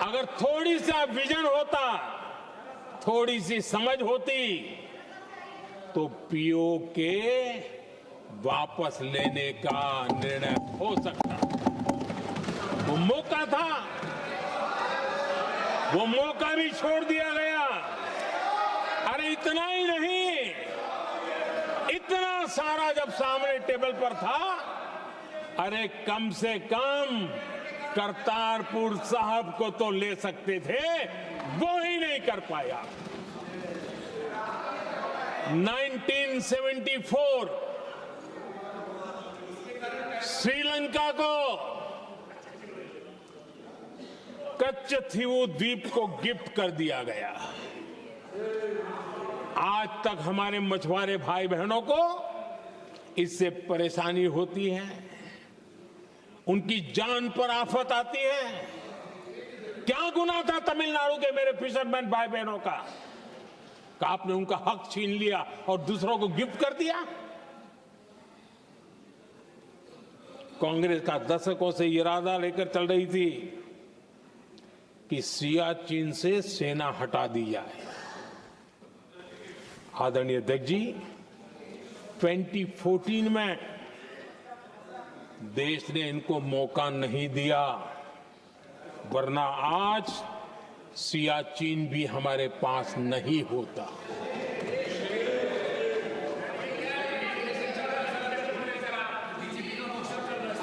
अगर थोड़ी सा विजन होता, थोड़ी सी समझ होती, तो पीओके वापस लेने का निर्णय हो सकता। वो मौका था, वो मौका भी छोड़ दिया गया। अरे इतना ही नहीं, इतना सारा जब सामने टेबल पर था, अरे कम से कम करतारपुर साहब को तो ले सकते थे, वो ही नहीं कर पाया। 1974 श्रीलंका को कच्चथीवू द्वीप को गिफ्ट कर दिया गया। आज तक हमारे मछुआरे भाई बहनों को इससे परेशानी होती है, उनकी जान पर आफत आती है। क्या गुनाह था तमिलनाडु के मेरे फिशरमैन भाई बहनों का कि आपने उनका हक छीन लिया और दूसरों को गिफ्ट कर दिया? कांग्रेस का दशकों से इरादा लेकर चल रही थी कि सियाचिन से सेना हटा दी जाए। आदरणीय अध्यक्ष जी, 2014 में देश ने इनको मौका नहीं दिया, वरना आज सियाचिन भी हमारे पास नहीं होता।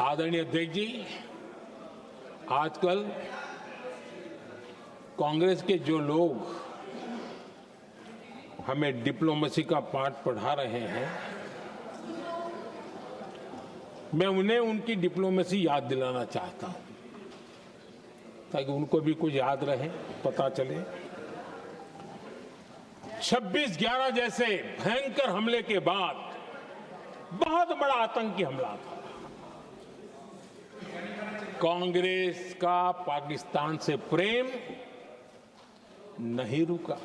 आदरणीय अध्यक्ष जी, आजकल कांग्रेस के जो लोग हमें डिप्लोमेसी का पाठ पढ़ा रहे हैं, मैं उन्हें उनकी डिप्लोमेसी याद दिलाना चाहता हूं, ताकि उनको भी कुछ याद रहे, पता चले। 26/11 जैसे भयंकर हमले के बाद बहुत बड़ा आतंकी हमला था। कांग्रेस का पाकिस्तान से प्रेम नहीं रुका।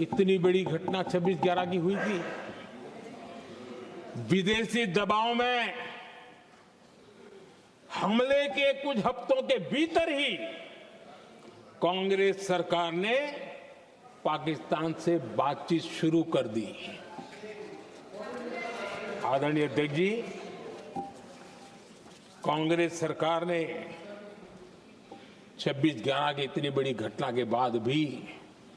इतनी बड़ी घटना 26/11 की हुई थी। विदेशी दबाव में हमले के कुछ हफ्तों के भीतर ही कांग्रेस सरकार ने पाकिस्तान से बातचीत शुरू कर दी। आदरणीय अध्यक्ष जी, कांग्रेस सरकार ने 26/11 की इतनी बड़ी घटना के बाद भी